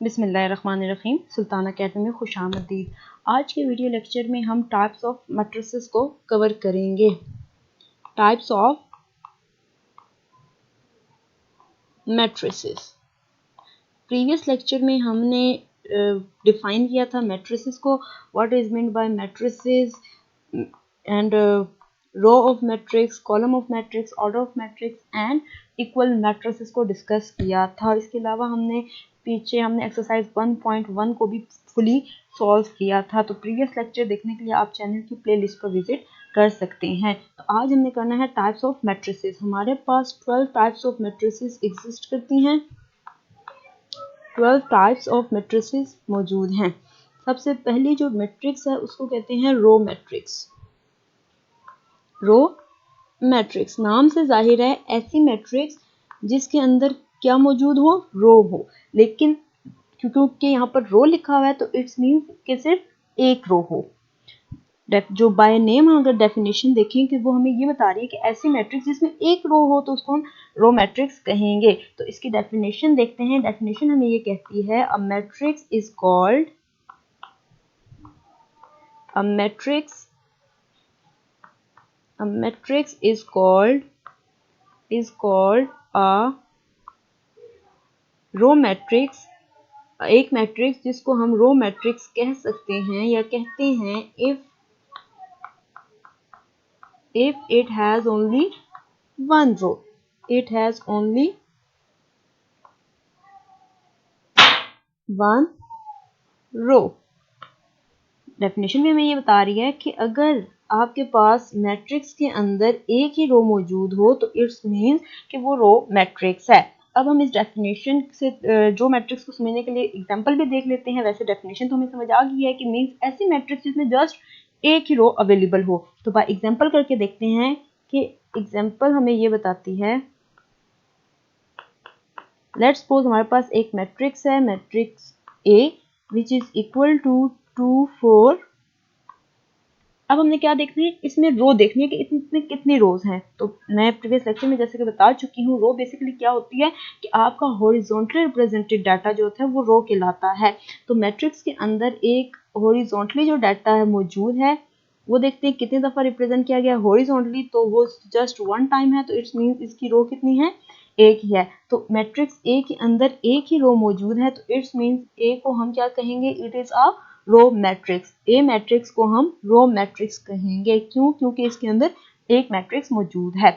बिस्मिल्लाहिर्रहमानिर्रहीम। सुल्तान अकेडमी में खुशामदीद। आज के वीडियो लेक्चर में हम टाइप्स ऑफ मैट्रिसेस को कवर करेंगे। Types of matrices. Previous lecture में हमने डिफाइन किया था मैट्रिसेस को, what is meant by matrices and row of matrix, column of matrix, order of matrix and equal matrices को डिस्कस किया था। इसके अलावा हमने एक्सरसाइज 1.1 को भी फुली सॉल्व किया था। तो प्रीवियस लेक्चर देखने के लिए आप चैनल की प्लेलिस्ट पर विजिट कर सकते हैं। तो आज हमने करना है टाइप्स ऑफ मैट्रिसेस। हमारे पास 12 टाइप्स ऑफ मैट्रिसेस एग्जिस्ट करती हैं। 12 टाइप्स ऑफ मैट्रिसेस मौजूद हैं। सबसे पहली जो मैट्रिक्स है उसको कहते हैं रो मैट्रिक्स। रो मैट्रिक्स नाम से जाहिर है ऐसी मैट्रिक्स जिसके अंदर क्या मौजूद हो, रो हो। लेकिन क्योंकि यहाँ पर रो लिखा हुआ है तो इट्स मीन्स कि सिर्फ एक रो हो। जो बाय नेम अगर डेफिनेशन देखें कि वो हमें ये बता रही है कि ऐसी मैट्रिक्स जिसमें एक रो हो तो उसको हम रो मैट्रिक्स कहेंगे। तो इसकी डेफिनेशन देखते हैं। डेफिनेशन हमें ये कहती है a matrix is called a matrix is called a row matrix. एक मैट्रिक्स जिसको हम रो मैट्रिक्स कह सकते हैं या कहते हैं if it has only one row, it has only one row। Definition भी हमें ये बता रही है कि अगर आपके पास मैट्रिक्स के अंदर एक ही रो मौजूद हो तो इट्स मीन्स कि वो रो मैट्रिक्स है। अब हम इस डेफिनेशन से जो मैट्रिक्स को समझने के लिए एग्जांपल भी देख लेते हैं। वैसे डेफिनेशन तो हमें समझ आ गई है कि मीन्स ऐसी मैट्रिक्स जिसमें जस्ट एक ही रो अवेलेबल हो। तो बाय एग्जांपल करके देखते हैं कि एग्जांपल हमें ये बताती है। लेट्स सपोज हमारे पास एक मैट्रिक्स है, matrix A which is equal to 2 4। अब हमने क्या देखना है, इसमें रो देखनी है कि इसमें कितनी रोज हैं। तो मैं प्रीवियस लेक्चर में जैसे कि बता चुकी हूँ, रो बेसिकली क्या होती है कि आपका हॉरिजॉन्टली रिप्रेजेंटेड डाटा जो होता है वो रो कहलाता है। तो मैट्रिक्स के अंदर एक हॉरिजॉन्टली जो डाटा है मौजूद है वो देखते हैं कितनी दफा रिप्रेजेंट किया गया हॉरिजॉन्टली। तो वो जस्ट वन टाइम है, तो इट्स मीन्स इसकी रो कितनी है, एक ही है। तो मैट्रिक्स ए के अंदर एक ही रो मौजूद है तो इट्स मीन्स ए को हम क्या कहेंगे, it is a row matrix. A matrix को हम रो मैट्रिक्स कहेंगे। क्यों? क्योंकि इसके अंदर एक मैट्रिक्स मौजूद है।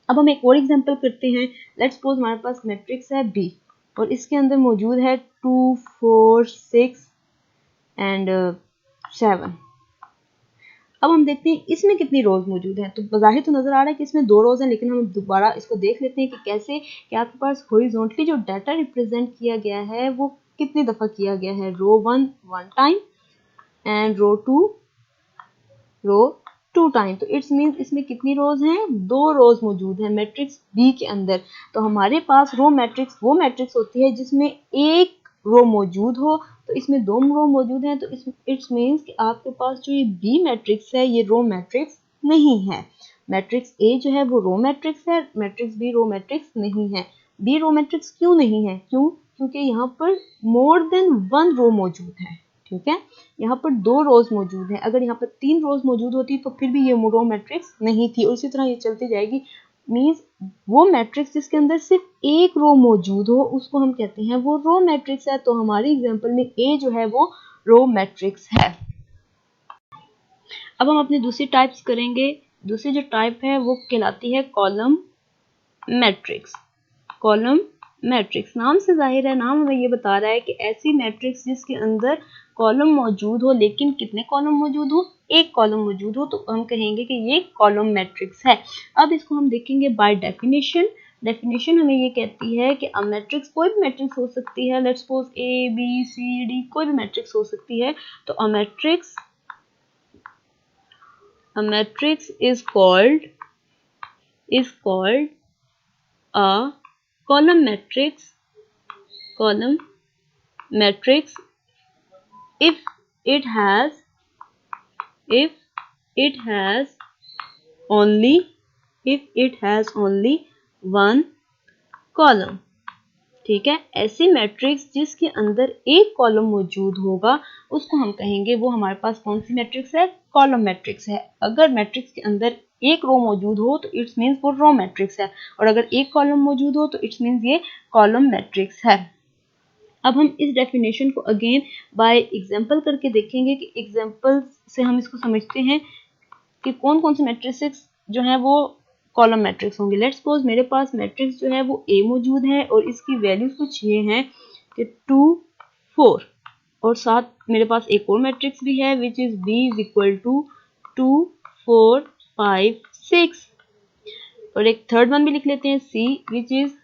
अब हम एक और एग्जांपल करते हैं। लेट्स सपोज हमारे पास मैट्रिक्स है बी और इसके अंदर मौजूद है 2 4 6 एंड 7। अब हम देखते हैं इसमें कितनी रोज मौजूद हैं। तो बज़ाहिर तो नजर आ रहा है कि इसमें 2 रोज हैं, लेकिन हम दोबारा इसको देख लेते हैं कि कैसे कि आपके पास हॉरिजॉन्टली जो डाटा रिप्रेजेंट किया गया है वो कितनी दफा किया गया है। Row 1 one time and row 2 time. तो इट्स मीन्स इसमें कितनी रोज हैं, 2 रोज मौजूद हैं मैट्रिक्स बी के अंदर। तो हमारे पास रो मैट्रिक्स वो मैट्रिक्स होती है जिसमें एक रो मौजूद हो। तो इसमें 2 रो मौजूद हैं तो इट्स मीन्स कि आपके पास जो ये बी मैट्रिक्स है ये रो मैट्रिक्स नहीं है। मैट्रिक्स ए जो है वो रो मैट्रिक्स है, मैट्रिक्स बी रो मैट्रिक्स नहीं है। बी रो मैट्रिक्स क्यों नहीं है? क्योंकि यहाँ पर मोर देन वन रो मौजूद है। ठीक है, यहाँ पर 2 रोज मौजूद हैं। अगर यहाँ पर 3 रोज मौजूद होती तो फिर भी ये रो मैट्रिक्स नहीं थी और इसी तरह ये चलती जाएगी। मींस वो मैट्रिक्स जिसके अंदर सिर्फ एक रो मौजूद हो उसको हम कहते हैं वो रो मैट्रिक्स है। तो हमारे एग्जांपल में ए जो है वो रो मैट्रिक्स है। अब हम अपनी दूसरी टाइप्स करेंगे। दूसरी जो टाइप है वो कहलाती है कॉलम मैट्रिक्स। कॉलम मैट्रिक्स नाम से जाहिर है, नाम हमें ये बता रहा है कि ऐसी मैट्रिक्स जिसके अंदर कॉलम मौजूद हो, लेकिन कितने कॉलम मौजूद हो, एक कॉलम मौजूद हो, तो हम कहेंगे कि ये कॉलम मैट्रिक्स है। अब इसको हम देखेंगे बाय डेफिनेशन। डेफिनेशन हमें ये कहती है कि अ मैट्रिक्स कोई भी मैट्रिक्स हो सकती है। Let's suppose A B C D कोई भी मैट्रिक्स हो सकती है। तो a matrix is called a column matrix if it has only one column। ठीक है, ऐसी मैट्रिक्स जिसके अंदर एक कॉलम मौजूद होगा उसको हम कहेंगे वो हमारे पास कौन सी मैट्रिक्स है, कॉलम मैट्रिक्स है। अगर मैट्रिक्स के अंदर एक रो मौजूद हो तो इट्स मीन्स वो रो मैट्रिक्स है, और अगर एक कॉलम मौजूद हो तो इट्स मीन्स ये कॉलम मैट्रिक्स है। अब हम इस डेफिनेशन को अगेन बाय एग्जांपल करके देखेंगे कि एग्जांपल से हम इसको समझते हैं कि कौन कौन से मैट्रिक्स जो है वो कॉलम मैट्रिक्स होंगे। लेट्स सपोज मेरे पास मैट्रिक्स जो है वो ए मौजूद है और इसकी वैल्यूज कुछ ये हैं कि 2 4, और साथ मेरे पास एक और मैट्रिक्स भी है which is B is equal to 2 4 5 6, और एक थर्ड वन भी लिख लेते हैं सी विच इज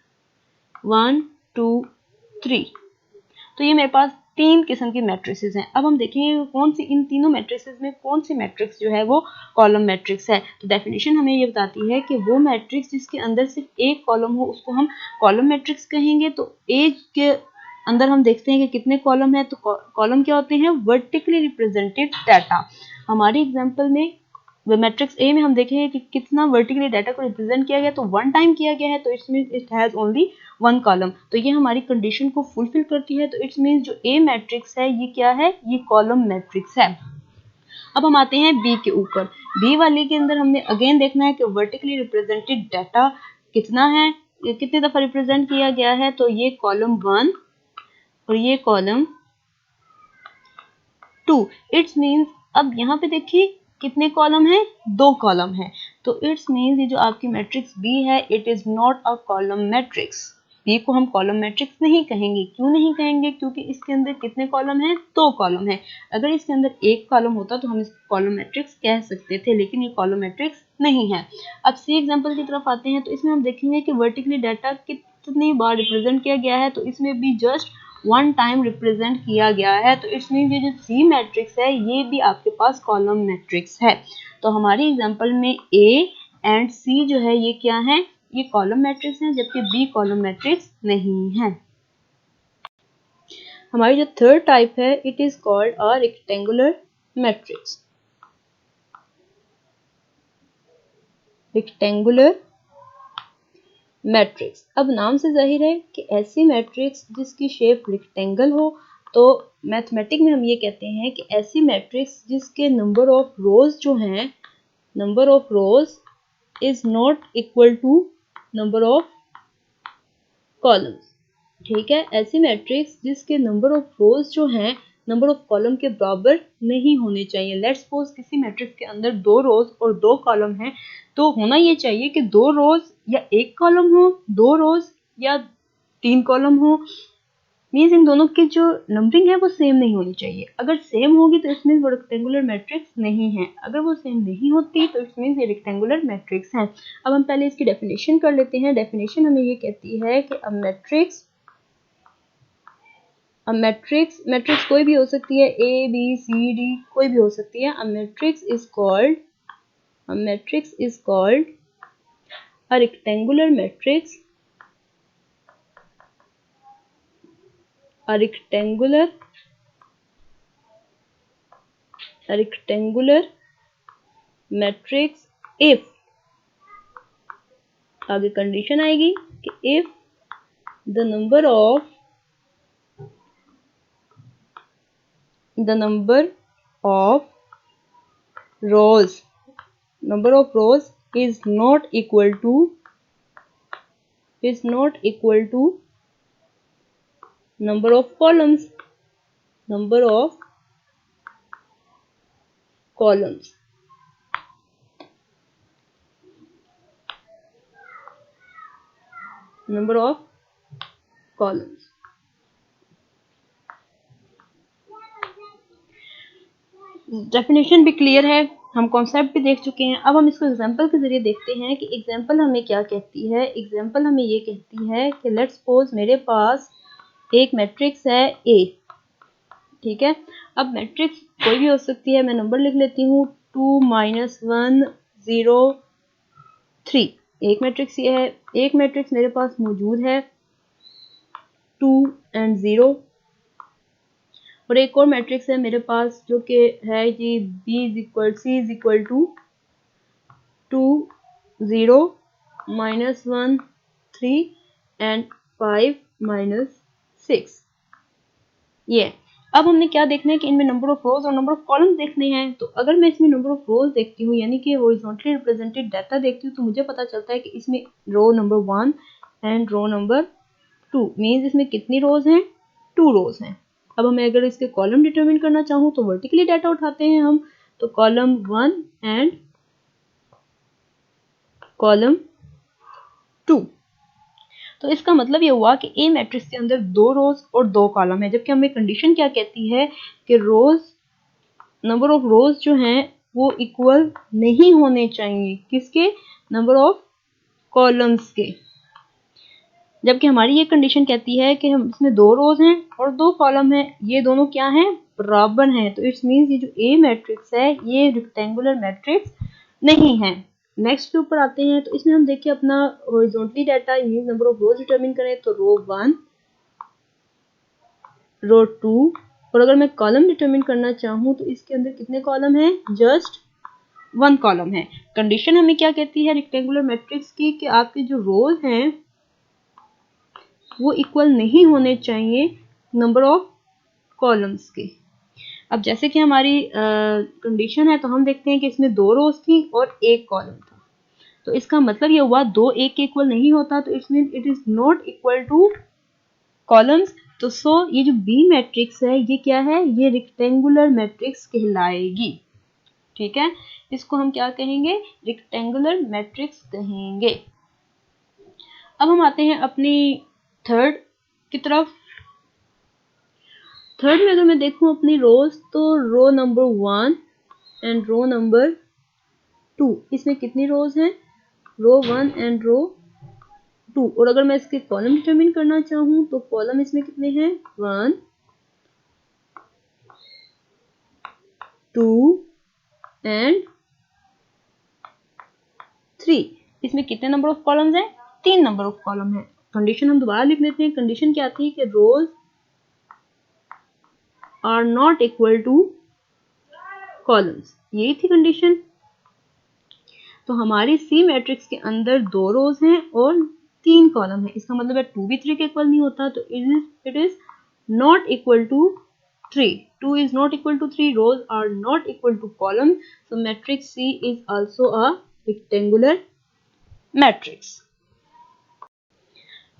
1 2 3। तो ये मेरे पास तीन किस्म की मैट्रिसेस हैं। अब हम देखेंगे कौन सी इन तीनों मैट्रिसेस में कौन सी मैट्रिक्स जो है वो कॉलम मैट्रिक्स है। तो डेफिनेशन हमें ये बताती है कि वो मैट्रिक्स जिसके अंदर सिर्फ एक कॉलम हो उसको हम कॉलम मैट्रिक्स कहेंगे। तो ए के अंदर हम देखते हैं कि कितने कॉलम है, तो कॉलम क्या होते हैं, वर्टिकली रिप्रेजेंटेड डाटा। हमारी एग्जाम्पल में मैट्रिक्स ए में हम देखेंगे कि कितना वर्टिकली डाटा को रिप्रेजेंट किया गया, तो 1 टाइम किया गया है, तो it's means it has only 1 column. तो ये हमारी कंडीशन को फुलफिल करती है, तो इट्स मींस जो ए मैट्रिक्स है ये क्या है, ये कॉलम मैट्रिक्स है। अब हम आते हैं बी के ऊपर। बी वाले के अंदर हमने अगेन देखना है कि वर्टिकली रिप्रेजेंटेड डाटा कितना है, कितने दफा रिप्रेजेंट किया गया है, तो ये कॉलम 1 और ये कॉलम 2। इट्स मींस अब यहाँ पे देखिए कितने कॉलम है, 2 कॉलम है, तो इट्स मींस ये जो आपकी मैट्रिक्स बी है it is not a column matrix. B को हम कॉलम मैट्रिक्स नहीं कहेंगे। क्यों नहीं कहेंगे, क्योंकि इसके अंदर कितने कॉलम है, 2 कॉलम है। अगर इसके अंदर एक कॉलम होता तो हम इसको कॉलम मैट्रिक्स कह सकते थे, लेकिन ये कॉलम मैट्रिक्स नहीं है। अब सी एग्जांपल की तरफ आते हैं, तो इसमें हम देखेंगे कि वर्टिकली डाटा कितनी बार रिप्रेजेंट किया गया है, तो इसमें भी जस्ट 1 टाइम रिप्रेजेंट किया गया है, तो इट्स मीन ये जो सी मैट्रिक्स है ये भी आपके पास कॉलम मैट्रिक्स है। तो हमारी एग्जांपल में ए एंड सी जो है ये क्या है, ये कॉलम मैट्रिक्स है, जबकि बी कॉलम मैट्रिक्स नहीं है। हमारी जो थर्ड टाइप है it is called a rectangular matrix. Rectangular matrix, अब नाम से जाहिर है कि ऐसी मैट्रिक्स जिसकी शेप रेक्टेंगल हो, तो मैथमेटिक में हम ये कहते हैं कि ऐसी मैट्रिक्स जिसके नंबर ऑफ रोज जो हैं, number of rows is not equal to number of columns. ठीक है, ऐसी मैट्रिक्स जिसके नंबर ऑफ रोज जो हैं नंबर ऑफ कॉलम के बराबर नहीं होने चाहिए। लेट्स सपोज किसी मैट्रिक्स के अंदर 2 रोज और 2 कॉलम हैं, तो होना ये चाहिए कि 2 रोज या 1 कॉलम हो, 2 रोज या 3 कॉलम हो। मींस इन दोनों की जो नंबरिंग है वो सेम नहीं होनी चाहिए। अगर सेम होगी तो इसमें वो रेक्टेंगुलर मैट्रिक्स नहीं है, अगर वो सेम नहीं होती तो इट्स मींस ये रेक्टेंगुलर मैट्रिक्स है। अब हम पहले इसकी डेफिनेशन कर लेते हैं। डेफिनेशन हमें ये कहती है कि मैट्रिक्स कोई भी हो सकती है, ए बी सी डी कोई भी हो सकती है। A matrix is called a rectangular matrix, a rectangular matrix if, आगे कंडीशन आएगी कि if the number of rows is not equal to number of columns, number of columns definition भी clear है, हम कॉन्सेप्ट भी देख चुके हैं। अब हम इसको एग्जांपल के जरिए देखते हैं कि एग्जांपल हमें क्या कहती है। एग्जांपल हमें ये कहती है कि लेट्स सपोज मेरे पास एक मैट्रिक्स है ए। ठीक है, अब मैट्रिक्स कोई भी हो सकती है, मैं नंबर लिख लेती हूँ 2 -1 0 3। एक मैट्रिक्स ये है। एक मैट्रिक्स मेरे पास मौजूद है 2 and 0, और एक और मैट्रिक्स है मेरे पास जो कि है जी C is equal to 2 0 -1 3 and 5 -6 ये। अब हमने क्या देखना है कि इनमें नंबर ऑफ रोज और नंबर ऑफ कॉलम्स देखने हैं। तो अगर मैं इसमें नंबर ऑफ रोज देखती हूँ यानी कि हॉरिजॉन्टली रिप्रेजेंटेड डाटा देखती हूँ तो मुझे पता चलता है कि इसमें row number 1 and row number 2 means इसमें कितनी रोज हैं, 2 रोज हैं। अब हमें अगर इसके कॉलम डिटरमिन करना चाहूँ तो वर्टिकली डाटा उठाते हैं हम, तो कॉलम 1 एंड कॉलम 2। तो इसका मतलब ये हुआ कि ए मैट्रिक्स के अंदर 2 रोज और 2 कॉलम है, जबकि हमें कंडीशन क्या कहती है कि रोज नंबर ऑफ रोज जो हैं वो इक्वल नहीं होने चाहिए किसके, नंबर ऑफ कॉलम्स के। जबकि हमारी ये कंडीशन कहती है कि हम इसमें 2 रोज हैं और 2 कॉलम हैं, ये दोनों क्या हैं, बराबर हैं। तो इट्स मींस ये जो ए मैट्रिक्स है ये रेक्टेंगुलर मैट्रिक्स नहीं है। नेक्स्ट के ऊपर आते हैं। तो इसमें हम देखिए अपना horizontally data means number of rose determine करें तो रो 1 रो 2, और अगर मैं कॉलम डिटरमिन करना चाहूँ तो इसके अंदर कितने कॉलम हैं, जस्ट 1 कॉलम है। कंडीशन हमें क्या कहती है रेक्टेंगुलर मैट्रिक्स की कि आपके जो रोज हैं वो इक्वल नहीं होने चाहिए नंबर ऑफ कॉलम्स के। अब जैसे कि हमारी कंडीशन है तो हम देखते हैं कि इसमें 2 रोज थी और 1 कॉलम था। तो इसका मतलब ये हुआ 2 1 के इक्वल नहीं होता, तो it's mean it is not equal to columns. तो सो ये जो बी मैट्रिक्स है ये क्या है, ये रेक्टेंगुलर मैट्रिक्स कहलाएगी। ठीक है, इसको हम क्या कहेंगे, रेक्टेंगुलर मैट्रिक्स कहेंगे। अब हम आते हैं अपनी थर्ड की तरफ। थर्ड में अगर मैं देखूं अपनी रोज तो row number 1 and row number 2, इसमें कितनी रोज हैं, रो 1 एंड रो 2। और अगर मैं इसके कॉलम डिटरमिन करना चाहूं तो कॉलम इसमें कितने हैं, 1 2 एंड 3। इसमें कितने नंबर ऑफ कॉलम्स हैं, 3 नंबर ऑफ कॉलम है। कंडीशन हम दोबारा लिख लेते हैं। कंडीशन क्या थी कि rows are not equal to columns, यही थी कंडीशन। तो हमारी सी मैट्रिक्स के अंदर 2 रोज हैं और 3 कॉलम है। इसका मतलब है 2 भी 3 के इक्वल नहीं होता, तो it is not equal to 3। 2 is not equal to 3, rows are not equal to column, so matrix C is also a rectangular matrix।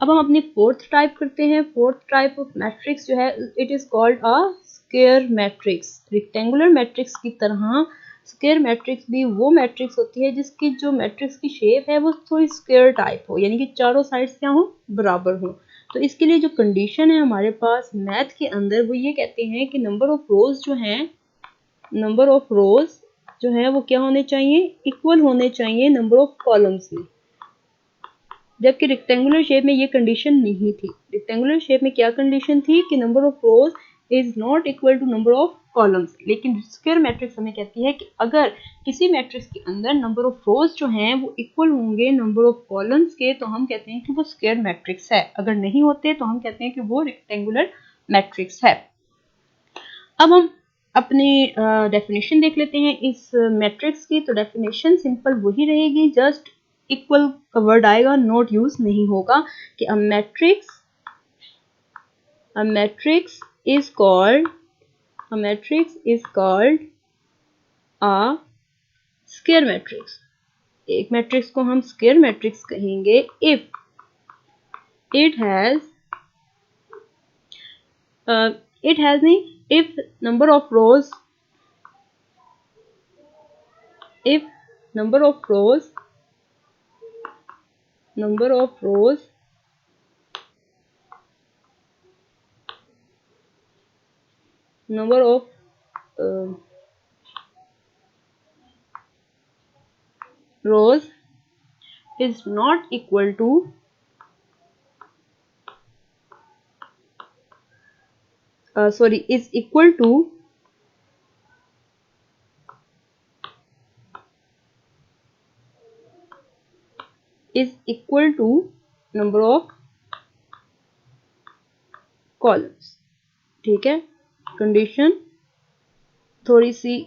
अब हम अपनी फोर्थ टाइप करते हैं। फोर्थ टाइप ऑफ मैट्रिक्स जो है it is called a square matrix. Rectangular matrix की तरह square matrix भी वो मैट्रिक्स होती है जिसकी जो मैट्रिक्स की शेप है वो थोड़ी स्क्वायर टाइप हो, यानी कि चारों साइड्स क्या हो, बराबर हो। तो इसके लिए जो कंडीशन है हमारे पास मैथ के अंदर वो ये कहते हैं कि नंबर ऑफ रोज जो हैं, नंबर ऑफ रोज जो है वो क्या होने चाहिए, इक्वल होने चाहिए नंबर ऑफ कॉलम्स में। जबकि रेक्टेंगुलर शेप में ये कंडीशन नहीं थी। रेक्टेंगुलर शेप में क्या कंडीशन थी कि number of rows is not equal to number of columns. लेकिन स्क्वायर मैट्रिक्स हमें कहती है कि अगर किसी मैट्रिक्स के अंदर नंबर ऑफ रोज जो हैं वो इक्वल होंगे नंबर ऑफ कॉलम्स के तो हम कहते हैं कि वो स्क्वायर मैट्रिक्स है। अगर नहीं होते तो हम कहते हैं कि वो रेक्टेंगुलर मैट्रिक्स है। अब हम अपनी डेफिनेशन देख लेते हैं इस मैट्रिक्स की। तो डेफिनेशन सिंपल वही रहेगी, जस्ट इक्वल का वर्ड आएगा, नोट यूज नहीं होगा। कि अ matrix is called a square matrix. एक मैट्रिक्स को हम स्क्वायर मैट्रिक्स कहेंगे इफ इट हैज नहीं, if number of rows rows is not equal to is equal to number of columns। ठीक है, कंडीशन थोड़ी सी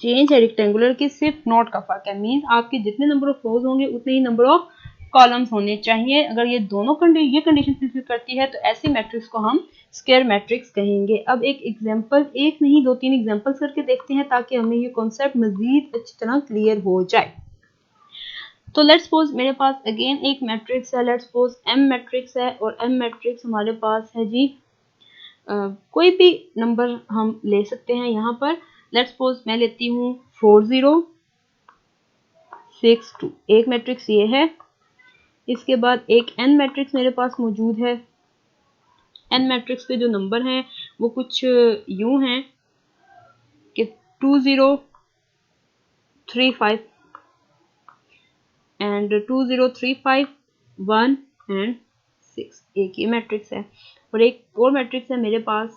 चेंज है रेक्टेंगुलर की, सिर्फ नोट का फर्क है। मीन्स आपके जितने नंबर ऑफ रोज होंगे उतने ही नंबर ऑफ कॉलम्स होने चाहिए। अगर ये दोनों ये कंडीशन फुलफिल करती है तो ऐसी मैट्रिक्स को हम स्क्वायर मैट्रिक्स कहेंगे। अब एक एग्जांपल, एक नहीं 2-3 एग्जांपल्स करके देखते हैं ताकि हमें ये कॉन्सेप्ट मजीद अच्छी तरह क्लियर हो जाए। तो लेट्स सपोज मेरे पास अगेन एक मैट्रिक्स है, लेट्स सपोज एम मैट्रिक्स है और एम मैट्रिक्स हमारे पास है जी कोई भी नंबर हम ले सकते हैं यहाँ पर। लेट्स सपोज मैं लेती हूँ 4 0 6 2, एक मैट्रिक्स ये है। इसके बाद एक एन मैट्रिक्स मेरे पास मौजूद है। एन मैट्रिक्स पे जो नंबर हैं वो कुछ यूं हैं कि 2 0 3 5 एंड 2 0 3 5 1 एंड 6, एक ये मैट्रिक्स है। और एक और मैट्रिक्स है मेरे पास।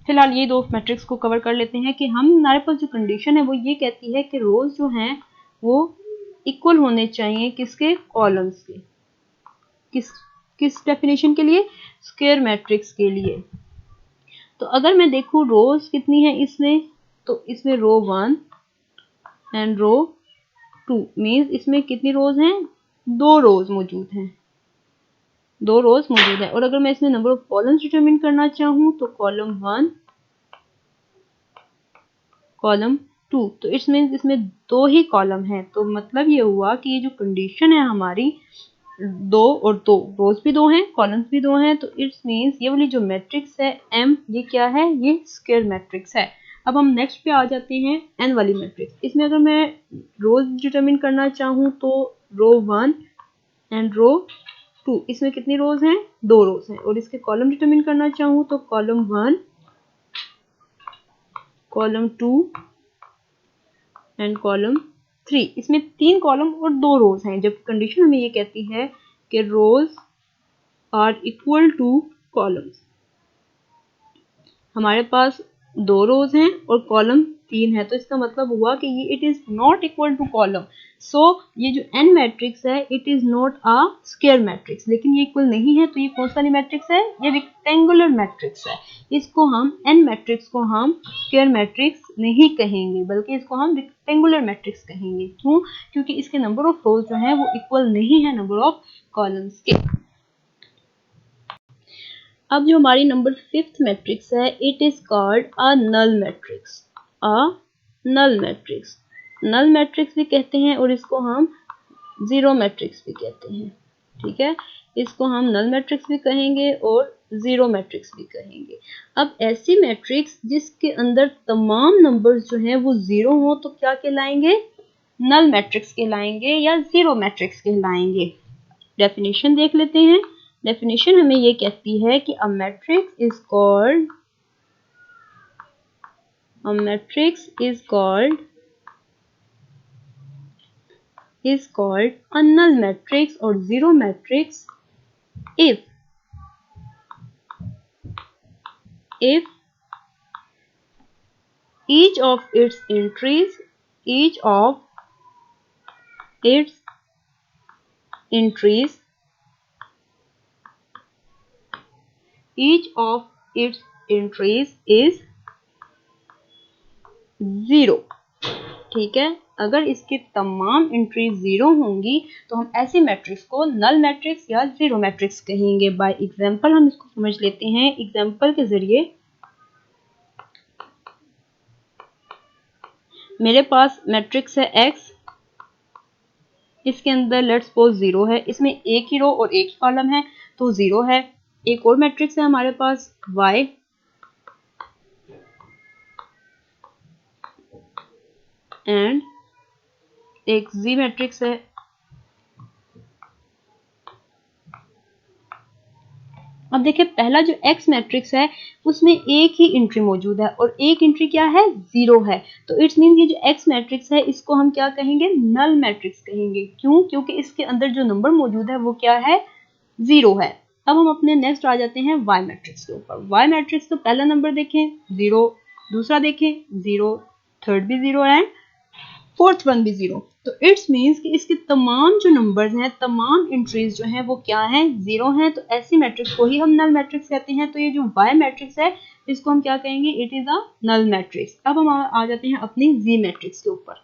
फिलहाल ये दो मैट्रिक्स को कवर कर लेते हैं कि हमारे पास जो कंडीशन है वो ये कहती है कि रोज जो हैं वो इक्वल होने चाहिए किसके, कॉलम्स के। किस डेफिनेशन के लिए, स्क्वायर मैट्रिक्स के लिए। तो अगर मैं देखूं रोज कितनी है इसमें, तो इसमें रो 1 एंड रो 2 मींस इसमें कितनी रोज हैं, 2 रोज मौजूद हैं, 2 रोज मौजूद है। और अगर मैं इसमें नंबर ऑफ कॉलम्स डिटरमिन करना चाहूँ तो कॉलम 1 कॉलम 2, तो इट्स मींस इसमें 2 ही कॉलम है। तो मतलब ये हुआ कि ये जो कंडीशन है हमारी 2 और 2 रोज भी 2 हैं, कॉलम्स भी 2 हैं। तो इट्स मींस ये वाली जो मैट्रिक्स है एम, ये क्या है, ये स्क्वायर मैट्रिक्स है। अब हम नेक्स्ट पे आ जाते हैं एन वाली मैट्रिक्स। इसमें अगर मैं रोज डिटरमिन करना चाहूँ तो रो 1 एंड रो 2, इसमें कितनी रोज हैं, 2 रोज हैं। और इसके कॉलम डिटरमिन करना चाहूँ तो कॉलम 1 कॉलम 2 एंड कॉलम 3, इसमें 3 कॉलम और 2 रोज हैं। जब कंडीशन हमें ये कहती है कि rows are equal to columns, हमारे पास 2 रोज हैं और कॉलम 3 है, तो इसका मतलब हुआ कि ये it is not equal to column. So ये जो एन मैट्रिक्स है it is not a square matrix, लेकिन ये इक्वल नहीं है। तो ये कौन सा मैट्रिक्स है, ये रेक्टेंगुलर मैट्रिक्स है। इसको हम एन मैट्रिक्स को हम स्क्वायर मैट्रिक्स नहीं कहेंगे, बल्कि इसको हम रेक्टेंगुलर मैट्रिक्स कहेंगे। क्यों, क्योंकि इसके नंबर ऑफ रोज जो है वो इक्वल नहीं है नंबर ऑफ कॉलम्स के। अब जो हमारी नंबर 5th मैट्रिक्स है it is called a null matrix. A null matrix, null matrix भी कहते हैं और इसको हम जीरो मैट्रिक्स भी कहते हैं। ठीक है, इसको हम नल मैट्रिक्स भी कहेंगे और जीरो मैट्रिक्स भी कहेंगे। अब ऐसी मैट्रिक्स जिसके अंदर तमाम नंबर्स जो हैं वो जीरो हो तो क्या कहलाएंगे, नल मैट्रिक्स कहलाएंगे या जीरो मैट्रिक्स कहलाएंगे। डेफिनेशन देख लेते हैं। डेफिनेशन हमें ये कहती है कि अ matrix is called a null matrix or zero matrix if each of its entries is 0। ठीक है, अगर इसकी तमाम एंट्री 0 होंगी तो हम ऐसी मैट्रिक्स को नल मैट्रिक्स या जीरो मैट्रिक्स कहेंगे। बाय एग्जांपल हम इसको समझ लेते हैं। एग्जांपल के जरिए मेरे पास मैट्रिक्स है x, इसके अंदर लेट्स सपोज 0 है, इसमें एक ही रो और एक कॉलम है तो 0 है। एक और मैट्रिक्स है हमारे पास y, एंड एक z मैट्रिक्स है। अब देखिए पहला जो x मैट्रिक्स है उसमें एक ही एंट्री मौजूद है और एक एंट्री क्या है, 0 है। तो इट्स मीन ये जो x मैट्रिक्स है इसको हम क्या कहेंगे, नल मैट्रिक्स कहेंगे। क्यों, क्योंकि इसके अंदर जो नंबर मौजूद है वो क्या है, 0 है। अब हम अपने नेक्स्ट आ जाते हैं y मैट्रिक्स के ऊपर। y मैट्रिक्स तो पहला नंबर देखें 0, दूसरा देखें 0, थर्ड भी 0 एंड फोर्थ वन भी 0। तो इट्स मीन्स कि इसके तमाम जो नंबर्स हैं, तमाम एंट्रीज जो हैं वो क्या हैं, 0 हैं। तो ऐसी मैट्रिक्स को ही हम नल मैट्रिक्स कहते हैं। तो ये जो y मैट्रिक्स है इसको हम क्या कहेंगे, it is a null matrix. अब हम आ जाते हैं अपनी z मैट्रिक्स के ऊपर।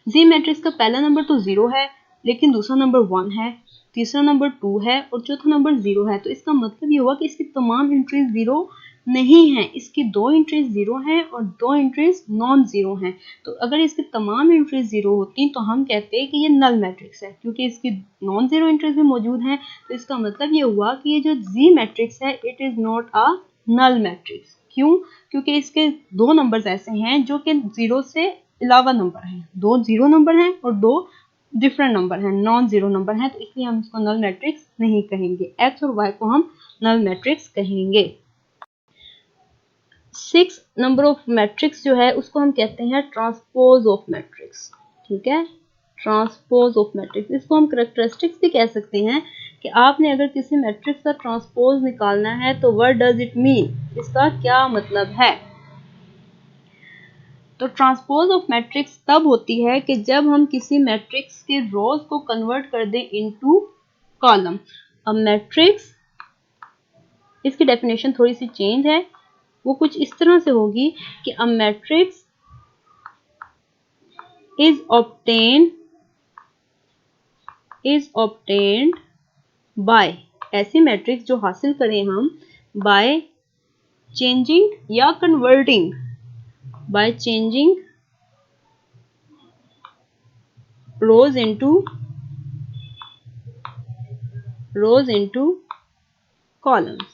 z मैट्रिक्स का पहला नंबर तो 0 है, लेकिन दूसरा नंबर 1 है, तीसरा नंबर 2 है और चौथा नंबर 0 है। तो इसका मतलब ये हुआ कि इसकी तमाम एंट्रीज 0 नहीं है, इसकी 2 एंट्रीज 0 हैं और 2 एंट्रीज नॉन 0 हैं। तो अगर इसकी तमाम एंट्रीज 0 होती तो हम कहते हैं कि ये नल मैट्रिक्स है, क्योंकि इसकी नॉन 0 एंट्रीज भी मौजूद हैं। तो इसका मतलब ये हुआ कि ये जो जी मैट्रिक्स है it is not a null matrix. क्यों? क्योंकि इसके 2 नंबर्स ऐसे हैं जो कि 0 से अलावा नंबर हैं, 2 0 नंबर हैं और 2 डिफरेंट नंबर हैं, नॉन 0 नंबर हैं। तो इसलिए हम इसको नल मैट्रिक्स नहीं कहेंगे, एक्स और वाई को हम नल मैट्रिक्स कहेंगे। 6 नंबर ऑफ मैट्रिक्स जो है उसको हम कहते हैं ट्रांसपोज ऑफ मैट्रिक्स। ठीक है, ट्रांसपोज ऑफ मैट्रिक्स, इसको हम कैरेक्टरिस्टिक्स भी कह सकते हैं कि आपने अगर किसी मैट्रिक्स का ट्रांसपोज निकालना है तो व्हाट डज इट मीन, इसका क्या मतलब है। तो ट्रांसपोज ऑफ मैट्रिक्स तब होती है कि जब हम किसी मैट्रिक्स के रोज को कन्वर्ट कर दें इनटू कॉलम। अब मैट्रिक्स, इसकी डेफिनेशन थोड़ी सी चेंज है, वो कुछ इस तरह से होगी कि अ मैट्रिक्स इज ऑब्टेन्ड बाय, ऐसी मैट्रिक्स जो हासिल करें हम बाय चेंजिंग या converting, by changing rows into columns,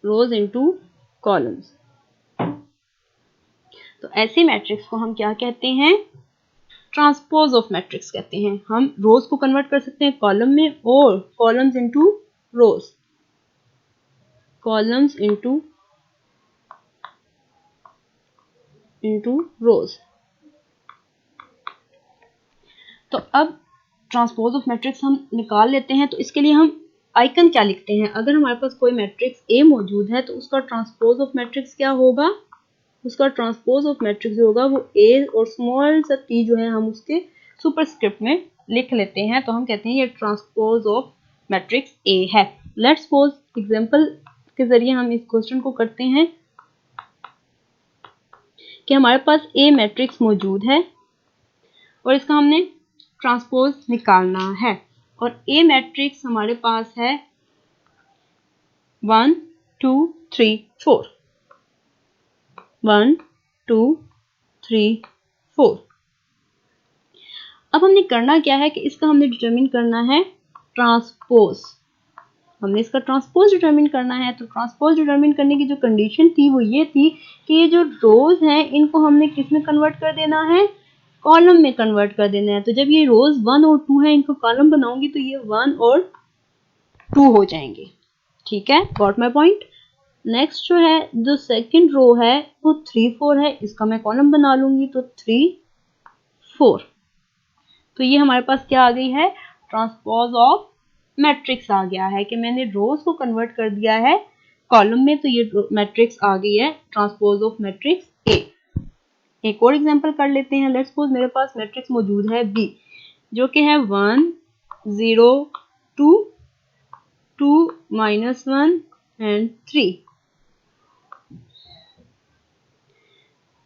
rows into columns। तो ऐसी मैट्रिक्स को हम क्या कहते हैं, ट्रांसपोज ऑफ मैट्रिक्स कहते हैं। हम रोज को कन्वर्ट कर सकते हैं कॉलम में और कॉलम्स इनटू रोज, कॉलम्स इनटू रोज। तो अब ट्रांसपोज ऑफ मैट्रिक्स हम निकाल लेते हैं। तो इसके लिए हम आइकन क्या लिखते हैं, अगर हमारे पास कोई मैट्रिक्स ए मौजूद है तो उसका ट्रांसपोज ऑफ मैट्रिक्स क्या होगा, उसका ट्रांसपोज ऑफ मैट्रिक्स जो होगा वो ए और स्मॉल सा टी जो है हम उसके सुपरस्क्रिप्ट में लिख लेते हैं। तो हम कहते हैं ये ट्रांसपोज ऑफ मैट्रिक्स ए है। लेट्स सपोज एग्जांपल के जरिए हम इस क्वेश्चन को करते हैं कि हमारे पास ए मैट्रिक्स मौजूद है और इसका हमने ट्रांसपोज निकालना है। और ए मैट्रिक्स हमारे पास है 1 2 3 4, 1 2 3 4। अब हमने करना क्या है कि इसका हमने डिटरमिन करना है ट्रांसपोज, हमने इसका ट्रांसपोज डिटरमिन करना है। तो ट्रांसपोज डिटरमिन करने की जो कंडीशन थी वो ये थी कि ये जो रोज हैं इनको हमने किस में कन्वर्ट कर देना है, कॉलम में कन्वर्ट कर देना है। तो जब ये रोज 1 और 2 है इनको कॉलम बनाऊंगी तो ये 1 और 2 हो जाएंगे। ठीक है, गॉट माय पॉइंट। नेक्स्ट जो है, जो सेकंड रो है वो 3 4 है, इसका मैं कॉलम बना लूंगी तो 3 4। तो ये हमारे पास क्या आ गई है, ट्रांसपोज ऑफ मैट्रिक्स आ गया है कि मैंने रोज को कन्वर्ट कर दिया है कॉलम में। तो ये मैट्रिक्स आ गई है ट्रांसपोज ऑफ मैट्रिक्स ए। एक और एग्जांपल कर लेते हैं। लेट्स सपोज मेरे पास मैट्रिक्स मौजूद है बी जो कि है 1 0 2 2 -1 एंड 3।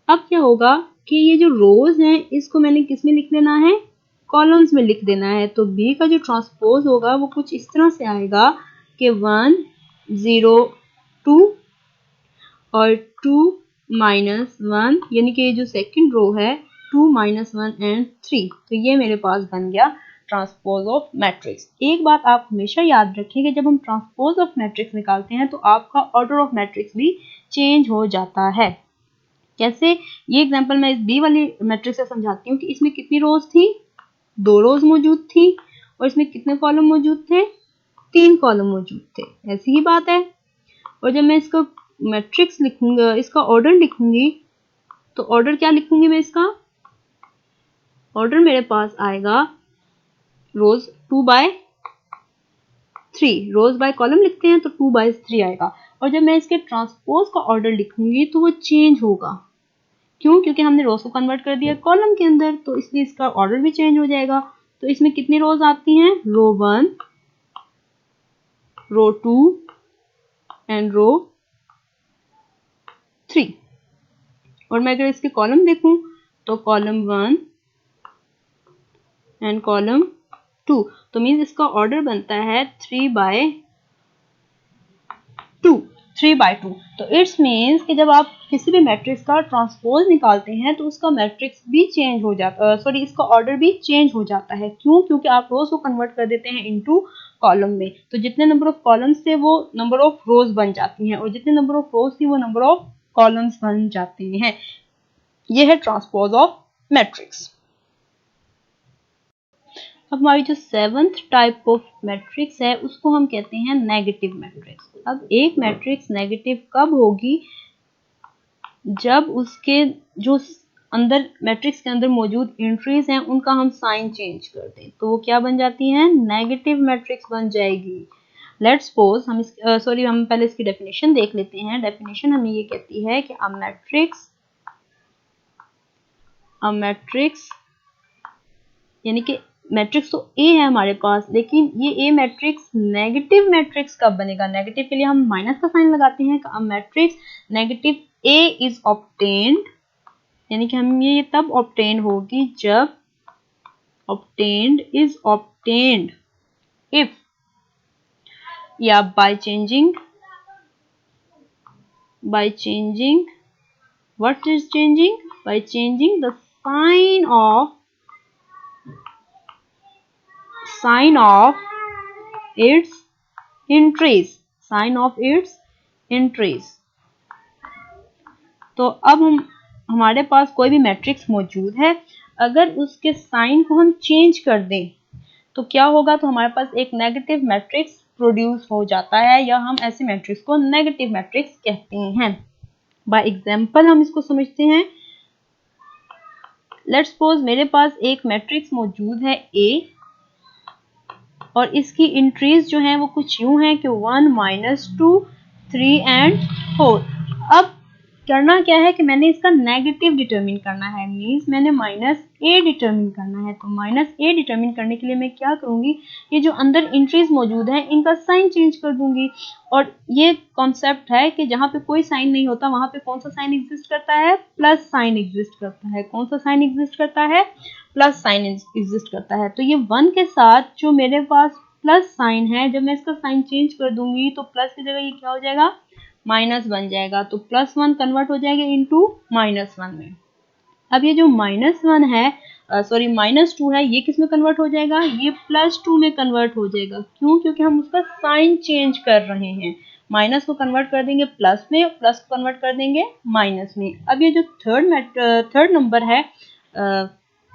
अब क्या होगा कि ये जो रोज हैं इसको मैंने किस में लिख देना है, कॉलम्स में लिख देना है। तो बी का जो ट्रांसपोज होगा वो कुछ इस तरह से आएगा कि 1 0 2 और 2 -1, यानी कि ये जो सेकंड रो है 2 -1 एंड 3। तो ये मेरे पास बन गया ट्रांसपोज ऑफ मैट्रिक्स। एक बात आप हमेशा याद रखिए कि जब हम ट्रांसपोज ऑफ मैट्रिक्स निकालते हैं तो आपका ऑर्डर ऑफ मैट्रिक्स भी चेंज हो जाता है। कैसे, ये एग्जांपल मैं इस बी वाली मैट्रिक्स से समझाती हूँ कि इसमें कितनी रोज थी, 2 रोज मौजूद थी और इसमें कितने कॉलम मौजूद थे, 3 कॉलम मौजूद थे। ऐसी ही बात है। और जब मैं इसका मैट्रिक्स लिखूंगा, इसका ऑर्डर लिखूंगी, तो ऑर्डर क्या लिखूंगी मैं, इसका ऑर्डर मेरे पास आएगा रोज 2 बाय 3, रोज बाय कॉलम लिखते हैं तो 2 बाय 3 आएगा। और जब मैं इसके ट्रांसपोज का ऑर्डर लिखूंगी तो वो चेंज होगा। क्यों? क्योंकि हमने रोज को कन्वर्ट कर दिया कॉलम के अंदर, तो इसलिए इसका ऑर्डर भी चेंज हो जाएगा। तो इसमें कितनी रोज आती हैं, रो 1 रो 2 एंड रो 3। और मैं अगर इसके कॉलम देखूं तो कॉलम 1 एंड कॉलम 2, तो मीन्स इसका ऑर्डर बनता है 3/2। तो इट्स मीन्स कि जब आप किसी भी मैट्रिक्स का ट्रांसपोज निकालते हैं तो उसका मैट्रिक्स भी चेंज हो जाता है, सॉरी इसका ऑर्डर भी चेंज हो जाता है। क्यों? क्योंकि आप रोज को कन्वर्ट कर देते हैं इनटू कॉलम में, तो जितने नंबर ऑफ कॉलम्स थे वो नंबर ऑफ रोज बन जाती हैं और जितने नंबर ऑफ रोज थी वो नंबर ऑफ कॉलम्स बन जाते हैं। ये है ट्रांसपोज ऑफ मैट्रिक्स। अब हमारी जो 7th टाइप ऑफ मैट्रिक्स है उसको हम कहते हैं नेगेटिव मैट्रिक्स। अब एक मैट्रिक्स नेगेटिव कब होगी? जब उसके जो अंदर मैट्रिक्स के अंदर मौजूद एंट्रीज हैं उनका हम साइन चेंज कर दें, तो वो क्या बन जाती हैं? नेगेटिव मैट्रिक्स बन जाएगी। लेट्स सपोज हम पहले इसकी डेफिनेशन देख लेते हैं। डेफिनेशन हमें ये कहती है कि अ मैट्रिक्स यानी कि मैट्रिक्स तो ए है हमारे पास, लेकिन ये ए मैट्रिक्स नेगेटिव मैट्रिक्स कब बनेगा? नेगेटिव के लिए हम माइनस का साइन लगाते हैं। A matrix negative A is obtained, यानी कि हम ये तब ऑब्टेन होगी जब ऑब्टेन्ड इज ऑब्टेन्ड इफ या by changing what is changing? By changing the sign of its entries। तो अब हमारे पास कोई भी मैट्रिक्स मौजूद है, अगर उसके साइन को हम चेंज कर दें तो क्या होगा? तो हमारे पास एक नेगेटिव मैट्रिक्स प्रोड्यूस हो जाता है, या हम ऐसे मैट्रिक्स को नेगेटिव मैट्रिक्स कहते हैं। बाय एग्जांपल हम इसको समझते हैं। लेट्स सपोज मेरे पास एक मैट्रिक्स मौजूद है A और इसकी एंट्रीज जो हैं वो कुछ यूं हैं कि 1 -2 3 एंड 4। अब करना क्या है कि मैंने इसका नेगेटिव डिटरमिन करना है, मींस मैंने -a डिटरमिन करना है। तो -a डिटरमिन करने के लिए मैं क्या करूंगी? ये जो अंदर एंट्रीज मौजूद हैं इनका साइन चेंज कर दूंगी। और ये कॉन्सेप्ट है कि जहां पे कोई साइन नहीं होता वहां पे कौन सा साइन एग्जिस्ट करता है? प्लस साइन एग्जिस्ट करता है। कौन सा साइन एग्जिस्ट करता है? प्लस साइन एग्जिस्ट करता है। तो ये 1 के साथ जो मेरे पास प्लस साइन है, जब मैं इसका साइन चेंज कर दूंगी तो प्लस की जगह ये क्या हो जाएगा? माइनस बन जाएगा। तो +1 कन्वर्ट हो जाएगा इनटू -1 में। अब ये जो -1 है -2 है, ये किस में कन्वर्ट हो जाएगा? ये +2 में कन्वर्ट हो जाएगा। क्यों? क्योंकि हम उसका साइन चेंज कर रहे हैं। माइनस को कन्वर्ट कर देंगे प्लस में, प्लस को कन्वर्ट कर देंगे माइनस में। अब ये जो थर्ड नंबर है,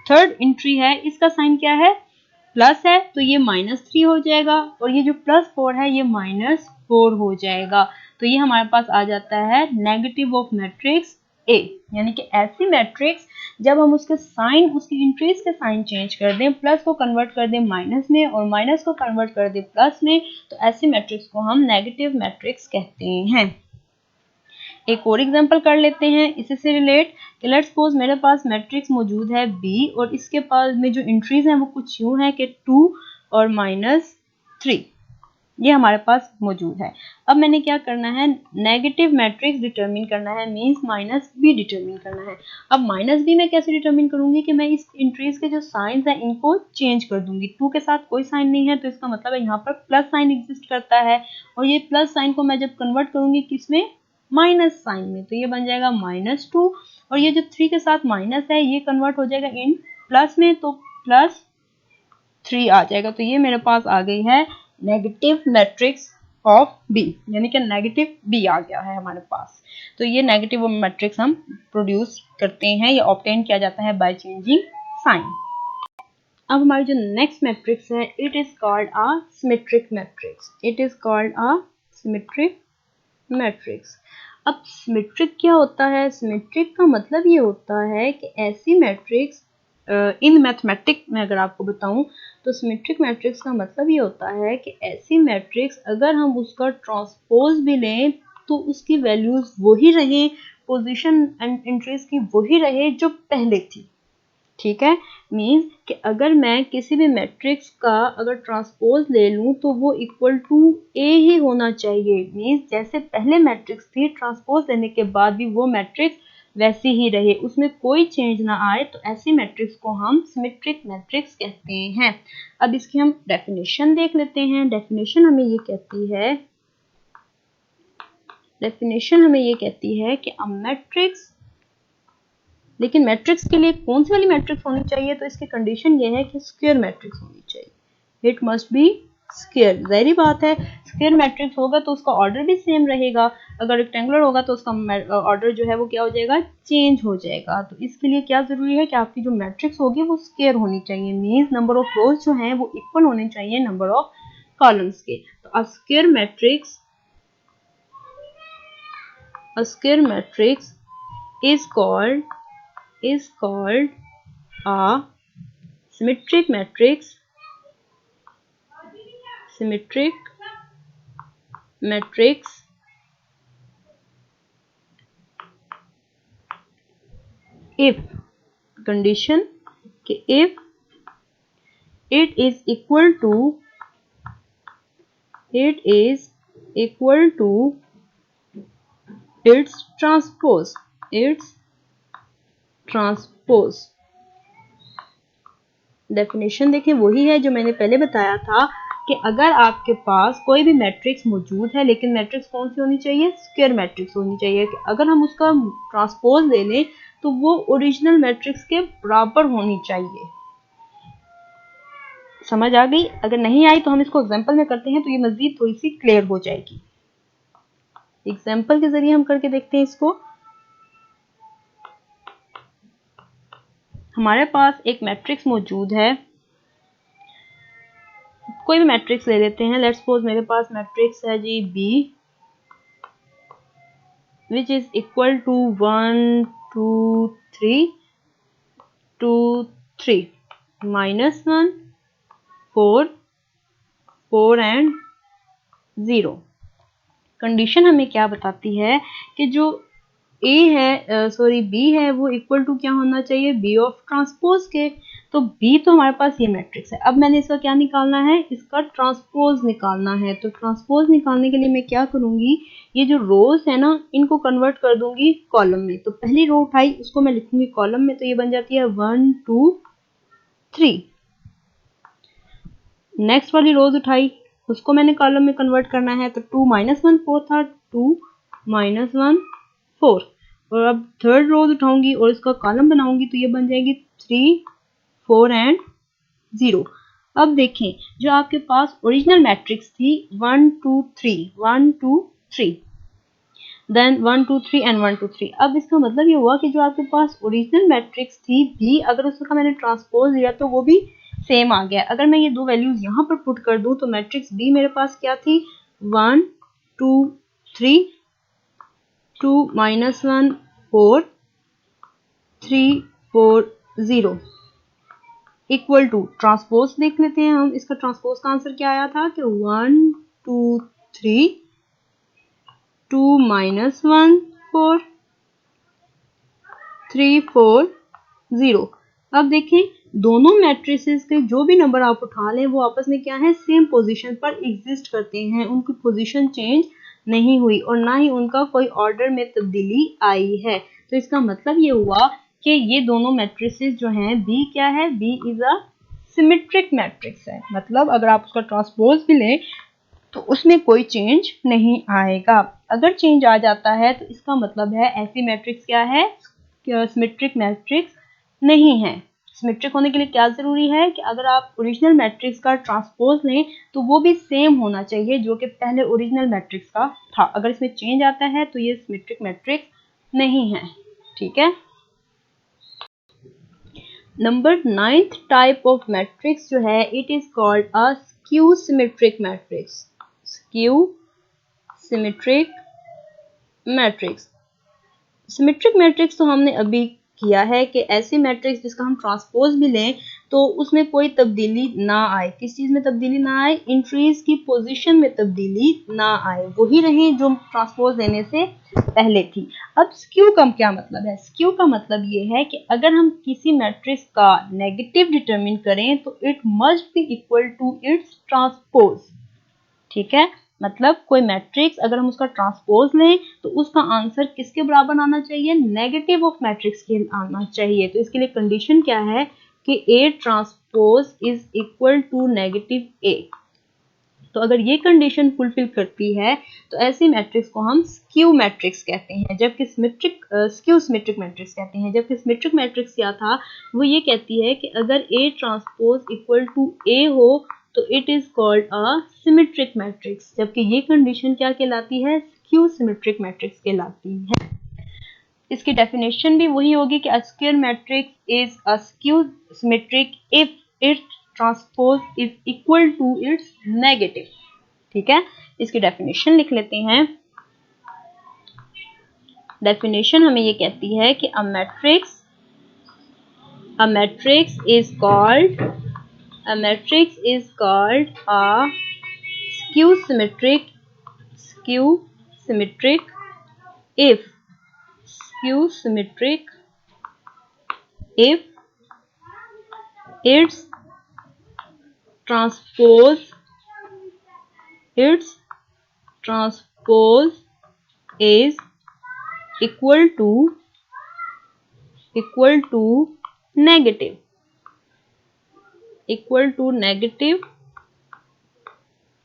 थर्ड एंट्री है, इसका साइन क्या है? प्लस है, तो ये -3 हो जाएगा, और ये जो +4 है ये -4 हो जाएगा। तो ये हमारे पास आ जाता है नेगेटिव ऑफ मैट्रिक्स ए। यानी कि ऐसी मैट्रिक्स जब हम उसके साइन, उसकी एंट्रीज के साइन चेंज कर दें, प्लस को कन्वर्ट कर दें माइनस में और माइनस को कन्वर्ट कर दें प्लस में, तो ऐसी मैट्रिक्स को हम नेगेटिव मैट्रिक्स कहते हैं। एक और एग्जांपल कर लेते हैं इसी से रिलेट। लेट्स सपोज मेरे पास मैट्रिक्स मौजूद है बी और इसके पास में जो एंट्रीज हैं वो कुछ यूं है कि 2 और -3 ये हमारे पास मौजूद है। अब मैंने क्या करना है? नेगेटिव मैट्रिक्स डिटरमिन करना है, मींस -b डिटरमिन करना है। अब -b मैं कैसे डिटरमिन करूंगी? कि मैं इस एंट्रीज के जो साइंस हैं इनको चेंज कर दूंगी। 2 के साथ कोई साइन नहीं है तो इसका मतलब है यहाँ पर प्लस साइन एग्जिस्ट करता है, और ये प्लस साइन को मैं जब कन्वर्ट करूंगी किसमें? माइनस साइन में, तो ये बन जाएगा -2। और ये जो 3 के साथ माइनस है ये कन्वर्ट हो जाएगा इन प्लस में, तो +3 आ जाएगा। तो ये मेरे पास आ गई है नेगेटिव मैट्रिक्स ऑफ बी, यानी कि नेगेटिव बी आ गया है हमारे पास। तो ये नेगेटिव मैट्रिक्स हम प्रोड्यूस करते हैं, या ऑब्टेन किया जाता है बाय चेंजिंग साइन। अब हमारी जो नेक्स्ट मैट्रिक्स है, it is called a symmetric matrix. अब सिमेट्रिक क्या होता है? सिमेट्रिक का मतलब ये होता है कि ऐसी मैट्रिक्स, इन मैथमेटिक में अगर आपको बताऊं तो सिमेट्रिक मैट्रिक्स का मतलब ये होता है कि ऐसी मैट्रिक्स अगर हम उसका ट्रांसपोज भी लें तो उसकी वैल्यूज वही रहे, पोजीशन एंड एंट्रीज की वही रहे जो पहले थी। ठीक है, मीन्स कि अगर मैं किसी भी मैट्रिक्स का अगर ट्रांसपोज ले लूं तो वो इक्वल टू ए ही होना चाहिए। मीन्स जैसे पहले मैट्रिक्स थी, ट्रांसपोज लेने के बाद भी वो मैट्रिक्स वैसी ही रहे, उसमें कोई चेंज ना आए, तो ऐसी मैट्रिक्स को हम सिमेट्रिक मैट्रिक्स कहते हैं। अब इसकी हम डेफिनेशन देख लेते हैं। डेफिनेशन हमें ये कहती है कि अ मैट्रिक्स, लेकिन मैट्रिक्स के लिए कौन सी वाली मैट्रिक्स होनी चाहिए, तो इसकी कंडीशन ये है कि स्क्वायर मैट्रिक्स होनी चाहिए। It must B square. जाहिर बात है, स्क्वायर मैट्रिक्स होगा तो उसका ऑर्डर भी सेम रहेगा। अगर रेक्टेंगुलर होगा तो उसका ऑर्डर जो है वो क्या हो जाएगा, चेंज हो जाएगा। तो इसके लिए क्या जरूरी है कि आपकी जो मैट्रिक्स होगी वो स्क्वायर होनी चाहिए। मींस नंबर ऑफ रोज जो हैं वो इक्वल होने चाहिए नंबर ऑफ कॉलम्स के। तो अ square matrix is called a symmetric matrix if condition कि if it is equal to its transpose। Definition देखें, वही है जो मैंने पहले बताया था कि अगर आपके पास कोई भी मैट्रिक्स मौजूद है, लेकिन मैट्रिक्स कौन सी होनी चाहिए, स्क्वायर मैट्रिक्स होनी चाहिए। कि अगर हम उसका ट्रांसपोज ले लें तो वो ओरिजिनल मैट्रिक्स के बराबर होनी चाहिए। समझ आ गई? अगर नहीं आई तो हम इसको एग्जांपल में करते हैं तो ये मजीद थोड़ी सी क्लियर हो जाएगी। एग्जांपल के जरिए हम करके देखते हैं इसको। हमारे पास एक मैट्रिक्स मौजूद है, कोई भी मैट्रिक्स ले लेते हैं। लेट्स सपोज मेरे पास मैट्रिक्स है G B which is equal to 1 2 3 2 3 -1 4 4 and 0। Condition हमें क्या बताती है कि जो B है वो इक्वल टू क्या होना चाहिए, B ऑफ ट्रांसपोज के। तो B तो हमारे पास ये मैट्रिक्स है। अब मैंने इसका क्या निकालना है, इसका ट्रांसपोज निकालना है। तो ट्रांसपोज निकालने के लिए मैं क्या करूंगी, ये जो रोज है ना इनको कन्वर्ट कर दूंगी कॉलम में। तो पहली रो उठाई उसको मैं लिखूंगी कॉलम में, तो ये बन जाती है 1 2 3। नेक्स्ट वाली रोज उठाई उसको मैंने कॉलम में कन्वर्ट करना है, तो 2 -1 4 था, 2 -1 4। और अब थर्ड रोज उठाऊंगी और इसका कॉलम बनाऊंगी, तो ये बन जाएगी 3 4 एंड 0। अब देखें, जो आपके पास ओरिजिनल मैट्रिक्स थी 1 2 3 देन 1 2 3 एंड 1 2 3। अब इसका मतलब ये हुआ कि जो आपके पास ओरिजिनल मैट्रिक्स थी B, अगर उसका मैंने ट्रांसपोज लिया तो वो भी सेम आ गया। अगर मैं ये दो वैल्यूज यहाँ पर पुट कर दूं तो मैट्रिक्स B मेरे पास क्या थी, 1 2 3 2 -1 4 3 4 0 इक्वल टू ट्रांसपोज देख लेते हैं हम। इसका ट्रांसपोज का आंसर क्या आया था कि 1 2 3 2 -1 4 3 4 0। अब देखें, दोनों मैट्रिसेस के जो भी नंबर आप उठा लें वो आपस में क्या है, सेम पोजीशन पर एग्जिस्ट करते हैं। उनकी पोजीशन चेंज नहीं हुई और ना ही उनका कोई ऑर्डर में तब्दीली आई है। तो इसका मतलब ये हुआ कि ये दोनों मैट्रिसेस जो हैं, B क्या है, B is a symmetric matrix है। मतलब अगर आप उसका ट्रांसपोज भी लें तो उसमें कोई चेंज नहीं आएगा। अगर चेंज आ जाता है तो इसका मतलब है ऐसी मैट्रिक्स क्या है, सिमेट्रिक मैट्रिक्स नहीं है। सिमेट्रिक होने के लिए क्या जरूरी है कि अगर आप ओरिजिनल मैट्रिक्स का ट्रांसपोज लें तो वो भी सेम होना चाहिए जो कि पहले ओरिजिनल मैट्रिक्स का था। अगर इसमें चेंज आता है तो ये सिमेट्रिक मैट्रिक्स नहीं है। ठीक है। Number 9th type of matrix जो है, it is called a skew symmetric matrix. Skew symmetric matrix. Symmetric matrix तो हमने अभी किया है कि ऐसी मैट्रिक्स जिसका हम ट्रांसपोज भी लें तो उसमें कोई तब्दीली ना आए। किस चीज में तब्दीली ना आए, एंट्रीज की पोजीशन में तब्दीली ना आए, वही रहे जो ट्रांसपोज लेने से पहले थी। अब स्क्यू का क्या मतलब है, स्क्यू का मतलब ये है कि अगर हम किसी मैट्रिक्स का नेगेटिव डिटरमिन करें तो it must be equal to its transpose. ठीक है, मतलब कोई मैट्रिक्स अगर हम उसका ट्रांसपोज लें तो उसका आंसर किसके बराबर आना चाहिए, नेगेटिव ऑफ मैट्रिक्स के आना चाहिए। तो इसके लिए कंडीशन क्या है कि A transpose is equal to negative A. तो अगर ये कंडीशन फुलफिल करती है तो ऐसी मैट्रिक्स को हम स्क्यू मैट्रिक्स कहते हैं, जबकि स्क्यू सिमेट्रिक मैट्रिक्स कहते हैं। जबकि सिमेट्रिक मैट्रिक्स क्या था, वो ये कहती है कि अगर ए ट्रांसपोज इक्वल टू ए हो तो it is called a symmetric matrix, जबकि ये कंडीशन क्या कहलाती है, स्क्यू सिमेट्रिक मैट्रिक्स कहलाती है। इसकी डेफिनेशन भी वही होगी कि a square matrix is a skew symmetric if its transpose is equal to its negative. ठीक है, इसकी डेफिनेशन लिख लेते हैं। डेफिनेशन हमें ये कहती है कि अ matrix is called a skew symmetric if skew symmetric if its transpose is equal to negative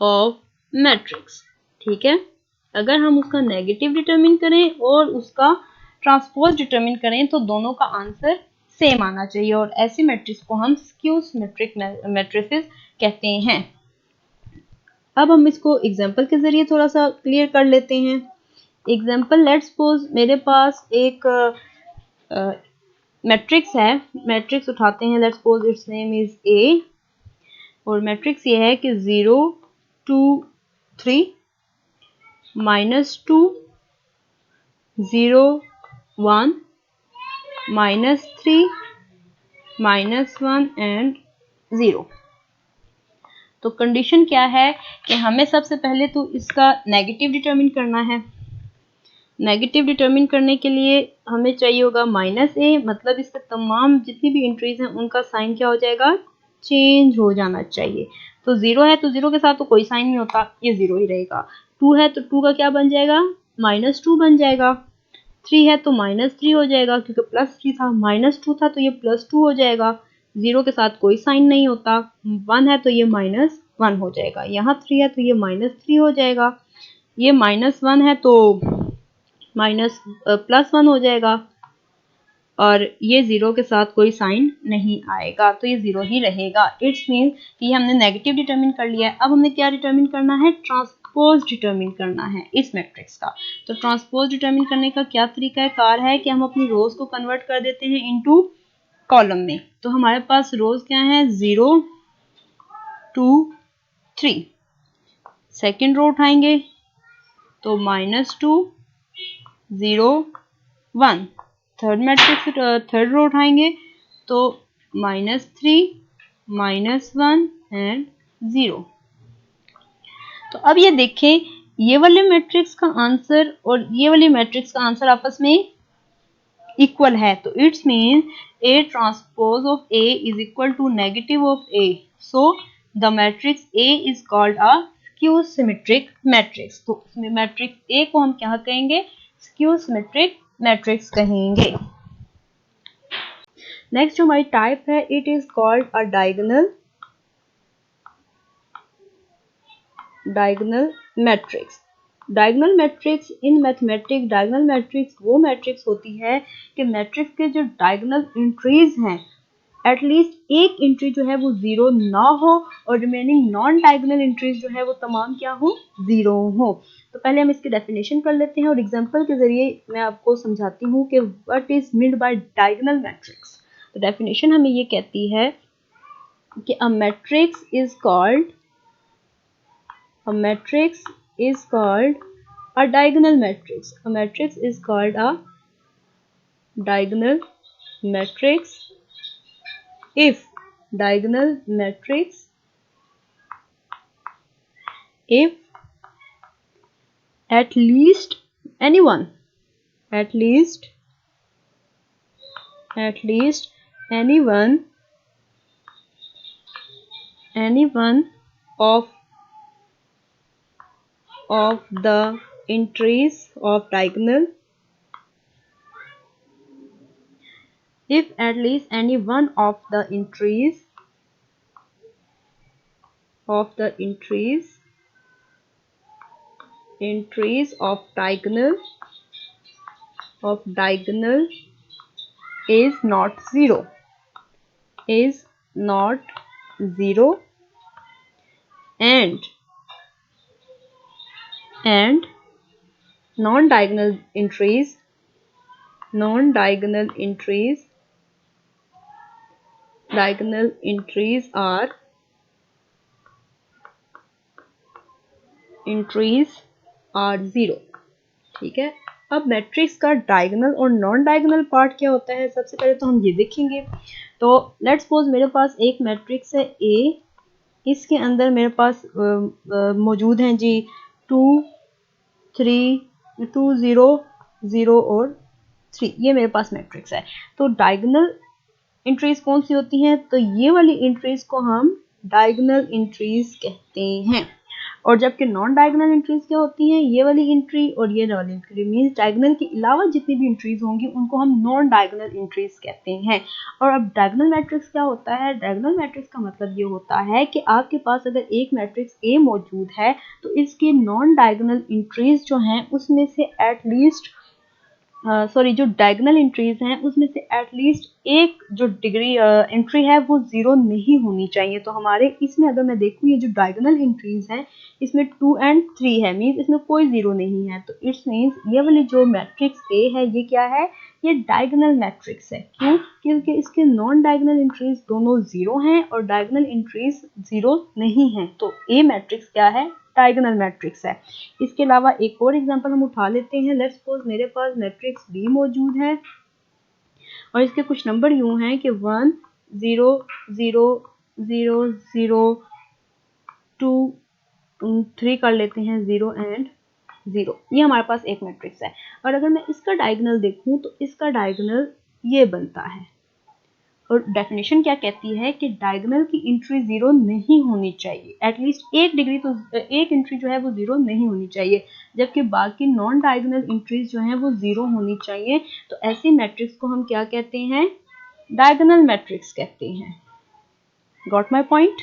of matrix। ठीक है, अगर हम उसका नेगेटिव डिटरमिन करें और उसका ट्रांसपोज डिटरमिन करें तो दोनों का आंसर सेम आना चाहिए, और ऐसी मैट्रिक्स को हम स्क्यू सिमेट्रिक मैट्रिसेस कहते हैं। अब हम इसको एग्जांपल के जरिए थोड़ा सा क्लियर कर लेते हैं। एग्जांपल, लेट्स सपोज मेरे पास एक मैट्रिक्स है, मैट्रिक्स उठाते हैं, let's suppose it's name is a, और मैट्रिक्स ये है कि 0 2 3 -2 0 1 -3 -1 एंड 0। तो कंडीशन क्या है कि हमें सबसे पहले तो इसका नेगेटिव डिटरमिन करना है। नेगेटिव डिटरमिन करने के लिए हमें चाहिए होगा -a, मतलब इसके तमाम जितनी भी एंट्रीज हैं उनका साइन क्या हो जाएगा, चेंज हो जाना चाहिए। तो 0 है तो 0 के साथ तो कोई साइन नहीं होता, ये 0 ही रहेगा। 2 है तो 2 का क्या बन जाएगा, -2 बन जाएगा। 3 है तो -3 हो जाएगा क्योंकि +3 था, -2 था तो ये +2 हो जाएगा। 0 के साथ कोई साइन नहीं होता। 1 है तो ये -1 हो जाएगा। यहाँ 3 है तो ये -3 हो जाएगा। ये -1 है तो +1 हो जाएगा, और ये 0 के साथ कोई साइन नहीं आएगा तो ये 0 ही रहेगा। इट्स मीन कि हमने नेगेटिव डिटरमिन कर लिया है। अब हमने क्या डिटरमिन करना है, ट्रांसपोज डिटरमिन करना है इस मैट्रिक्स का। तो ट्रांसपोज डिटरमिन करने का क्या तरीका कार है कि हम अपनी रोज को कन्वर्ट कर देते हैं इनटू कॉलम में। तो हमारे पास रोज क्या है, 0 2 3। सेकेंड रो उठाएंगे तो -2 0 1। थर्ड रो उठाएंगे तो -3 -1 एंड 0। तो अब ये देखें, ये वाले मैट्रिक्स का आंसर और ये वाली मैट्रिक्स का आंसर आपस में इक्वल है। तो it's mean A transpose of A is equal to negative of A. So the matrix A is called a skew symmetric matrix. तो इसमें मैट्रिक्स ए को हम क्या कहेंगे, स्क्यू सिमेट्रिक मैट्रिक्स कहेंगे। नेक्स्ट हमारी टाइप है, it is called a diagonal matrix. Diagonal matrix in mathematics, diagonal matrix वो मैट्रिक्स होती है कि मैट्रिक्स के जो डायगोनल एंट्रीज हैं एटलीस्ट एक एंट्री जो है वो 0 ना हो और रिमेनिंग नॉन डायगोनल एंट्रीज जो है वो तमाम क्या हो, 0 हो। तो पहले हम इसकी डेफिनेशन कर लेते हैं और एग्जांपल के जरिए मैं आपको समझाती हूँ कि what is meant bye diagonal matrix. तो डेफिनेशन हमें ये कहती है कि अ matrix is called a diagonal matrix. A matrix is called a diagonal matrix if at least anyone of of the entries of diagonal if at least any one of the entries of diagonal is not zero and non-diagonal entries are zero। ठीक है, अब matrix का diagonal और non diagonal part क्या होता है, सबसे पहले तो हम ये देखेंगे। तो लेट्स सपोज मेरे पास एक मैट्रिक्स है ए, इसके अंदर मेरे पास मौजूद हैं जी 2 3 2 0 0 और 3, ये मेरे पास मैट्रिक्स है। तो डायगोनल एंट्रीज कौन सी होती हैं, तो ये वाली एंट्रीज को हम डायगोनल एंट्रीज कहते हैं। और जबकि नॉन डायगोनल एंट्रीज क्या होती हैं, ये वाली एंट्री और ये वाली एंट्री, मींस डायगोनल के अलावा जितनी भी एंट्रीज होंगी उनको हम नॉन डायगोनल एंट्रीज कहते हैं। और अब डायगोनल मैट्रिक्स क्या होता है, डायगोनल मैट्रिक्स का मतलब ये होता है कि आपके पास अगर एक मैट्रिक्स ए मौजूद है तो इसके नॉन डायगोनल एंट्रीज जो हैं उसमें से एटलीस्ट जो डायगोनल एंट्रीज हैं उसमें से एटलीस्ट एक जो डिग्री एंट्री है वो जीरो नहीं होनी चाहिए। तो हमारे इसमें अगर मैं देखूँ ये जो डायगोनल एंट्रीज हैं इसमें 2 और 3 है, मींस इसमें कोई जीरो नहीं है। तो इट्स मींस ये वाली जो मैट्रिक्स ए है ये क्या है, ये डायगोनल मैट्रिक्स है। क्यों, क्योंकि इसके नॉन डायगोनल एंट्रीज दोनों जीरो हैं और डायगोनल एंट्रीज जीरो नहीं है। तो ए मैट्रिक्स क्या है, डायगोनल मैट्रिक्स है। इसके अलावा एक और एग्जांपल हम उठा लेते हैं। लेट्स सपोज मेरे पास मैट्रिक्स बी मौजूद है और इसके कुछ नंबर यूं हैं कि 1 0 0 0 0 2 3 कर लेते हैं 0 एंड 0, ये हमारे पास एक मैट्रिक्स है। और अगर मैं इसका डायगोनल देखूं तो इसका डायगोनल ये बनता है। और डेफिनेशन क्या कहती है कि डायगोनल की एंट्री जीरो नहीं होनी चाहिए, एटलीस्ट एक डिग्री तो एक एंट्री जो है वो जीरो नहीं होनी चाहिए, जबकि बाकी नॉन डायगोनल एंट्रीज जो हैं वो जीरो होनी चाहिए। तो ऐसे मैट्रिक्स को हम क्या कहते हैं, डायगोनल मैट्रिक्स कहते हैं। Got my point.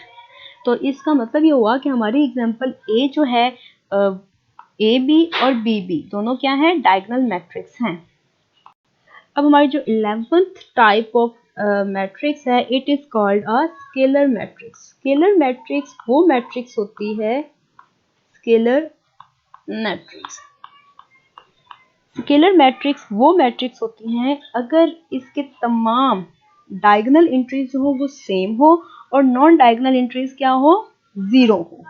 तो इसका मतलब ये हुआ कि हमारी एग्जांपल ए जो है ए बी और बी बी दोनों क्या है, डायगोनल मैट्रिक्स हैं। अब हमारी जो 11th टाइप ऑफ मैट्रिक्स है it is called a scalar matrix. Scalar matrix वो मैट्रिक्स होती है, स्केलर मैट्रिक्स वो मैट्रिक्स होती हैं अगर इसके तमाम डायगोनल एंट्रीज जो हो वो सेम हो और नॉन डायगोनल एंट्रीज क्या हो, जीरो हो।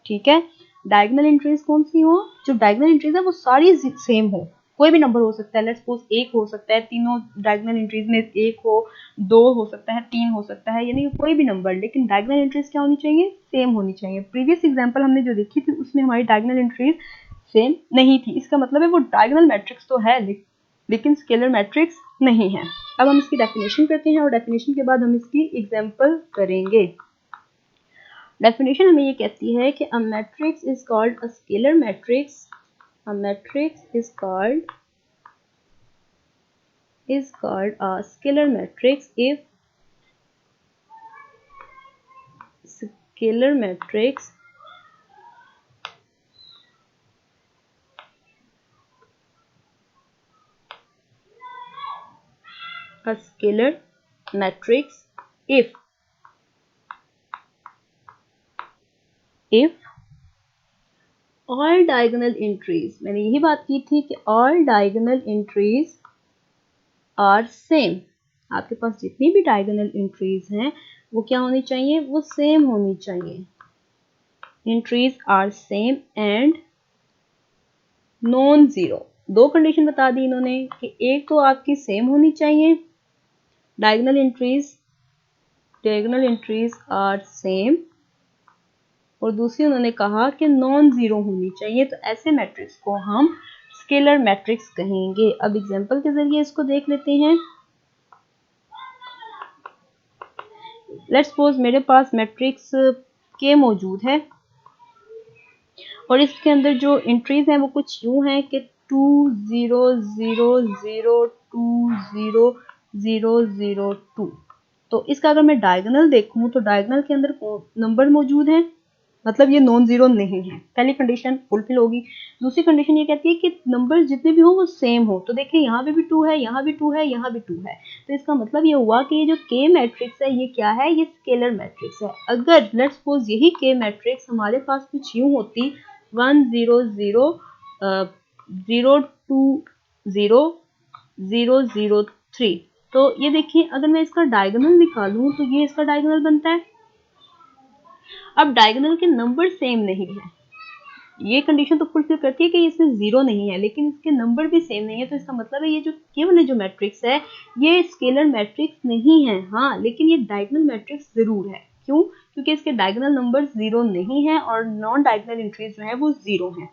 ठीक है, डायगोनल एंट्रीज कौन सी हो, जो डायगोनल एंट्रीज है वो सारी सेम हो, कोई भी नंबर हो सकता है। लेट्स सपोज एक हो सकता है, तीनों डायगोनल एंट्रीज में एक हो, दो हो सकता है, तीन हो सकता है, यानी कोई भी नंबर, लेकिन डायगोनल एंट्रीज क्या होनी चाहिए, सेम होनी चाहिए। प्रीवियस एग्जांपल हमने जो देखी थी उसमें हमारी डायगोनल एंट्रीज सेम नहीं थी, इसका मतलब है वो डायगोनल मैट्रिक्स तो है लेकिन स्केलर मैट्रिक्स नहीं है। अब हम इसकी डेफिनेशन करते हैं और डेफिनेशन के बाद हम इसकी एग्जांपल करेंगे। डेफिनेशन हमें ये कहती है कि अ matrix is called a scalar matrix, a matrix is called a scalar matrix if scalar matrix if all diagonal entries, मैंने यही बात की थी कि all diagonal entries are same, आपके पास जितनी भी डायगोनल एंट्रीज हैं वो क्या होनी चाहिए, वो सेम होनी चाहिए। Entries are same and non zero. दो कंडीशन बता दी इन्होंने कि एक तो आपकी सेम होनी चाहिए, डायगोनल एंट्रीज आर सेम, और दूसरी उन्होंने कहा कि नॉन जीरो होनी चाहिए। तो ऐसे मैट्रिक्स को हम स्केलर मैट्रिक्स कहेंगे। अब एग्जांपल के जरिए इसको देख लेते हैं। लेट्स सपोज मेरे पास मैट्रिक्स के मौजूद है और इसके अंदर जो एंट्रीज हैं वो कुछ यूं हैं कि 2 0 0 0 2 0 0 0 2। तो इसका अगर मैं डायगोनल देखूं तो डायगोनल के अंदर नंबर मौजूद हैं, मतलब ये नॉन जीरो नहीं है। पहली कंडीशन फुलफिल होगी। दूसरी कंडीशन ये कहती है कि नंबर जितने भी हो वो सेम हो। तो देखिए यहाँ पे भी 2 है, यहाँ भी 2 है, यहाँ भी 2 है। तो इसका मतलब ये हुआ कि ये जो के मैट्रिक्स है ये क्या है, ये स्केलर मैट्रिक्स है। अगर लेट्स सपोज यही के मैट्रिक्स हमारे पास कुछ यूं होती 1 0 0 0 2 0 0 0 3, तो ये देखिए अगर मैं इसका डायगोनल निकालूं तो ये इसका डायगोनल बनता है। अब डायगोनल के नंबर सेम नहीं है, ये कंडीशन तो फुलफिल करती है कि इसमें जीरो नहीं है, लेकिन इसके नंबर भी सेम नहीं है। तो इसका मतलब है ये जो केवल जो मैट्रिक्स है ये स्केलर मैट्रिक्स नहीं है। हाँ, लेकिन ये डायगोनल मैट्रिक्स जरूर है। क्यों? क्योंकि इसके डायगोनल नंबर जीरो नहीं है और नॉन डायगोनल एंट्रीज जो है वो जीरो है।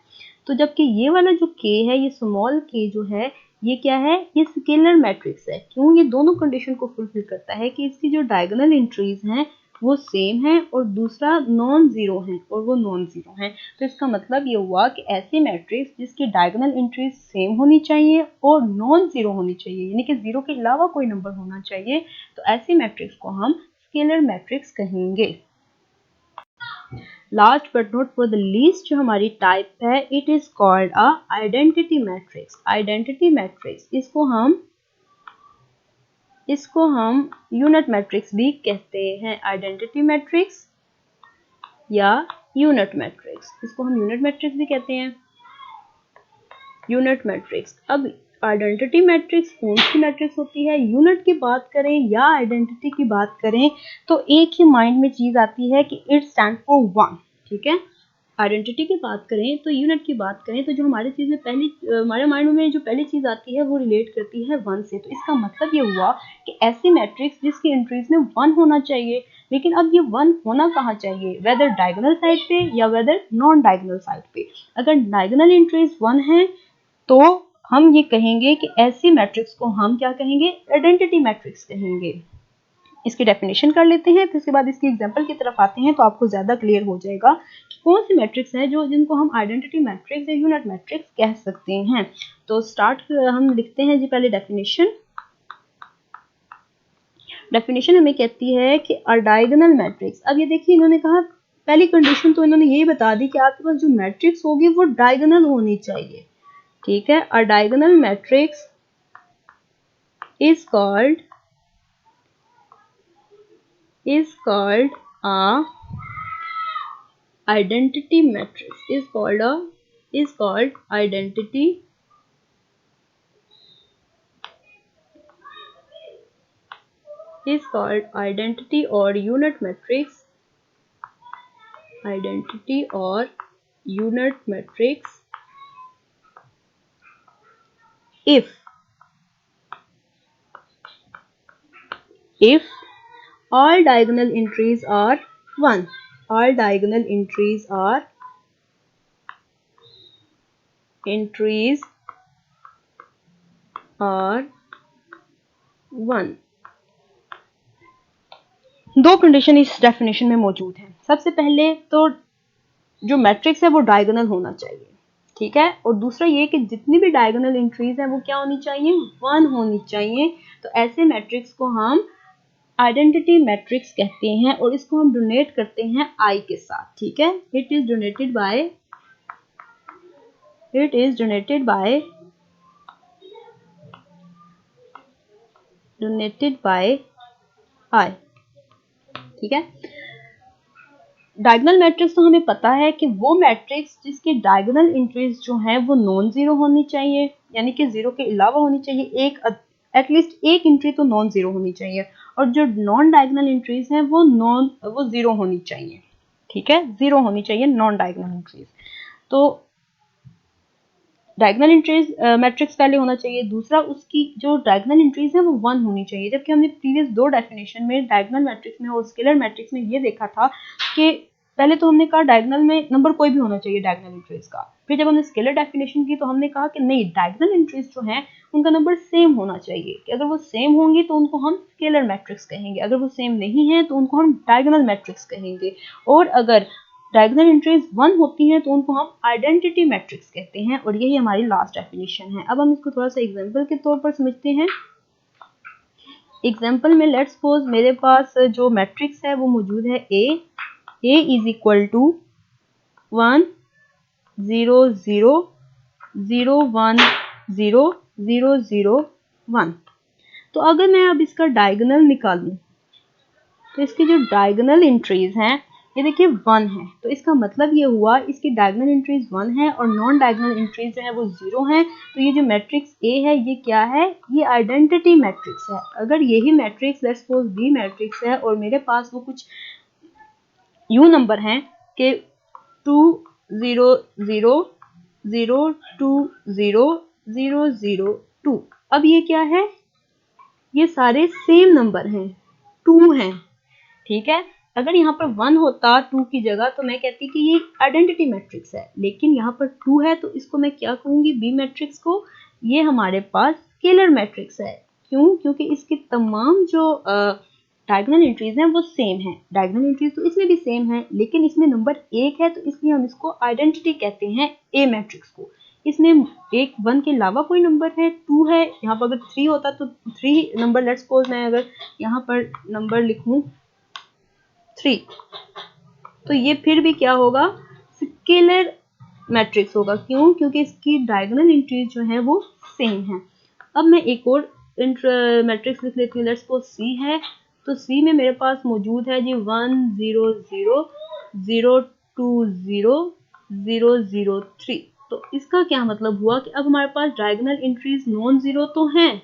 तो जबकि ये वाला जो के है, ये स्मॉल के जो है, ये क्या है, ये स्केलर मैट्रिक्स है। क्यों? ये दोनों कंडीशन को फुलफिल करता है कि इसकी जो डायगोनल एंट्रीज हैं वो सेम है और दूसरा नॉन जीरो है और वो नॉन जीरो है। तो इसका मतलब ये हुआ कि ऐसी मैट्रिक्स जिसकी डायगोनल एंट्रीज सेम होनी चाहिए और नॉन जीरो होनी चाहिए, यानी कि जीरो के अलावा कोई नंबर होना चाहिए, तो ऐसी मैट्रिक्स को हम स्केलर मैट्रिक्स कहेंगे। Last but not for the least जो हमारी टाइप है, it is called a identity matrix. Identity matrix इसको हम यूनिट मैट्रिक्स भी कहते हैं। आइडेंटिटी मैट्रिक्स या यूनिट मैट्रिक्स, इसको हम यूनिट मैट्रिक्स भी कहते हैं। यूनिट मैट्रिक्स, अब आइडेंटिटी मैट्रिक्स कौन सी मैट्रिक्स होती है? यूनिट की बात करें या आइडेंटिटी की बात करें तो एक ही माइंड में चीज आती है कि इट स्टैंड फॉर वन। ठीक है, आइडेंटिटी की बात करें तो यूनिट की बात करें तो जो हमारे चीज में पहली हमारे माइंड में जो पहली चीज आती है वो रिलेट करती है वन से। तो इसका मतलब ये हुआ कि ऐसी मैट्रिक्स जिसकी एंट्रीज में वन होना चाहिए, लेकिन अब ये वन होना कहाँ चाहिए, वेदर डायगोनल साइड पे या वेदर नॉन डायगोनल साइड पे। अगर डायगोनल एंट्रीज वन है तो हम ये कहेंगे कि ऐसी मैट्रिक्स को हम क्या कहेंगे, आइडेंटिटी मैट्रिक्स कहेंगे। इसकी डेफिनेशन कर लेते हैं, फिर उसके बाद इसकी एग्जांपल की तरफ आते हैं तो आपको ज्यादा क्लियर हो जाएगा कि कौन सी मैट्रिक्स है जो जिनको हम आइडेंटिटी मैट्रिक्स या यूनिट मैट्रिक्स कह सकते हैं। तो स्टार्ट हम लिखते हैं जी पहले डेफिनेशन। डेफिनेशन हमें कहती है कि अ डायगोनल मैट्रिक्स। अब ये देखिए इन्होंने कहा पहली कंडीशन तो इन्होंने यही बता दी कि आपके पास जो मैट्रिक्स होगी वो डायगोनल होनी चाहिए। ठीक है, अ diagonal matrix is called a identity matrix, is called identity or unit matrix, identity or unit matrix if all diagonal entries are 1, all diagonal entries are 1। दो कंडीशन इस डेफिनेशन में मौजूद हैं। सबसे पहले तो जो मैट्रिक्स है वो डायगोनल होना चाहिए। ठीक है, और दूसरा ये कि जितनी भी डायगोनल एंट्रीज है वो क्या होनी चाहिए, वन होनी चाहिए। तो ऐसे मैट्रिक्स को हम आइडेंटिटी मैट्रिक्स कहते हैं और इसको हम डोनेट करते हैं आई के साथ। ठीक है, इट इज डोनेटेड बाय आई। ठीक है, डायगोनल मैट्रिक्स तो हमें पता है कि वो मैट्रिक्स जिसकी डायगोनल एंट्रीज जो हैं वो नॉन जीरो होनी चाहिए, यानी कि जीरो के अलावा होनी चाहिए, एक एटलीस्ट एक एंट्री तो नॉन जीरो होनी चाहिए। और जो नॉन डायगोनल एंट्रीज हैं वो जीरो होनी चाहिए। ठीक है, जीरो होनी चाहिए नॉन डायगोनल एंट्रीज। तो डायगोनल एंट्रीज मैट्रिक्स पहले होना चाहिए, दूसरा उसकी जो डायगोनल एंट्रीज है वो वन होनी चाहिए। जबकि हमने प्रीवियस दो डेफिनेशन में डायगोनल मैट्रिक्स में और स्केलर मैट्रिक्स में ये देखा था कि पहले तो हमने कहा डायगोनल में नंबर कोई भी होना चाहिए डायगोनल एंट्रीज का। फिर जब हमने स्केलर डेफिनेशन की तो हमने कहा कि नहीं, डायगोनल एंट्रीज जो हैं उनका नंबर सेम होना चाहिए, कि अगर वो सेम होंगी तो उनको हम स्केलर मैट्रिक्स कहेंगे, अगर वो सेम नहीं है तो उनको हम डायगोनल मैट्रिक्स कहेंगे। और अगर डायगोनल एंट्रीज 1 होती हैं तो उनको हम आइडेंटिटी मैट्रिक्स कहते हैं और यही हमारी लास्ट डेफिनेशन है। अब हम इसको थोड़ा सा एग्जांपल के तौर पर समझते हैं। एग्जांपल में लेट्स सपोज मेरे पास जो मैट्रिक्स है वो मौजूद है A इज इक्वल टू 1 0 0 0 1 0 0 0 1। तो अगर मैं अब इसका डायगोनल निकालूं तो इसकी जो डायगोनल एंट्रीज हैं ये देखिए 1 है, तो इसका मतलब ये हुआ इसकी डायगोनल एंट्रीज 1 है और नॉन डायगोनल एंट्रीज जो है वो 0 हैं। तो ये जो मैट्रिक्स A है ये क्या है, ये आइडेंटिटी मैट्रिक्स है। अगर यही matrix let's suppose B matrix है और मेरे पास वो कुछ यूं नंबर हैं कि 2 0 0 0 2 0 0 0 2, अब ये क्या है, ये सारे सेम नंबर हैं, 2 हैं, ठीक है। अगर यहाँ पर 1 होता 2 की जगह तो मैं कहती कि ये आइडेंटिटी मैट्रिक्स है, लेकिन यहाँ पर 2 है तो इसको मैं क्या कहूंगी, बी मैट्रिक्स को। ये हमारे पास स्केलर मैट्रिक्स है। क्यों, क्योंकि इसकी तमाम जो डायगोनल एंट्रीज हैं वो सेम है। डायगोनल एंट्रीज तो इसमें भी सेम है लेकिन इसमें नंबर 1 है तो इसलिए हम इसको आइडेंटिटी कहते हैं ए मैट्रिक्स को। इसमें 1 के अलावा कोई नंबर है, 2 है, यहाँ पर अगर 3 होता तो 3 नंबर, लेट्स सपोज मैं अगर यहाँ पर नंबर लिखूं 3 तो ये फिर भी क्या होगा, स्केलर मैट्रिक्स होगा। क्यों, क्योंकि इसकी डायगोनल एंट्रीज जो है वो सेम है। अब मैं एक और मैट्रिक्स लिख लेती हूँ, लेट्स सपोज सी है, तो सी में मेरे पास मौजूद है जी 1 0 0 0 2 0 0 0 3। तो इसका क्या मतलब हुआ कि अब हमारे पास डायगोनल एंट्रीज नॉन जीरो तो हैं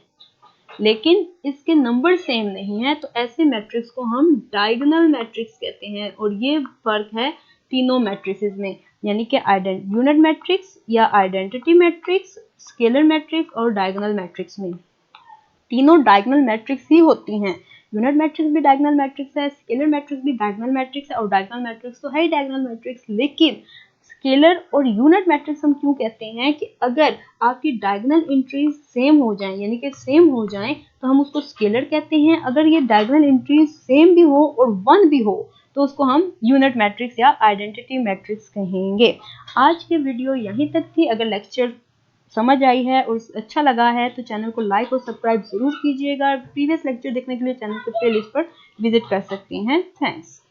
लेकिन इसके नंबर सेम नहीं है, तो ऐसे मैट्रिक्स को हम डायगोनल मैट्रिक्स कहते हैं। और ये फर्क है तीनों मैट्रिसेस में, यानी कि यूनिट मैट्रिक्स या आइडेंटिटी मैट्रिक्स, स्केलर मैट्रिक्स और डायगोनल मैट्रिक्स में। तीनों डायगोनल मैट्रिक्स ही होती हैं। यूनिट मैट्रिक्स भी डायगोनल मैट्रिक्स है, स्केलर मैट्रिक्स भी डायगोनल मैट्रिक्स है और डायगोनल मैट्रिक्स तो है ही डायगोनल मैट्रिक्स। लेकिन स्केलर और यूनिट मैट्रिक्स हम क्यों कहते हैं कि अगर आपकी डायगोनल एंट्रीज सेम हो जाएं, यानी कि सेम हो जाएं, तो हम उसको स्केलर कहते हैं। अगर ये डायगोनल एंट्रीज सेम भी हो और 1 भी हो तो उसको हम यूनिट मैट्रिक्स या आइडेंटिटी मैट्रिक्स कहेंगे। आज की वीडियो यहीं तक थी। अगर लेक्चर समझ आई है और अच्छा लगा है तो चैनल को लाइक और सब्सक्राइब जरूर कीजिएगा। प्रीवियस लेक्चर देखने के लिए चैनल के प्लेलिस्ट पर विजिट कर सकती हैं। थैंक्स।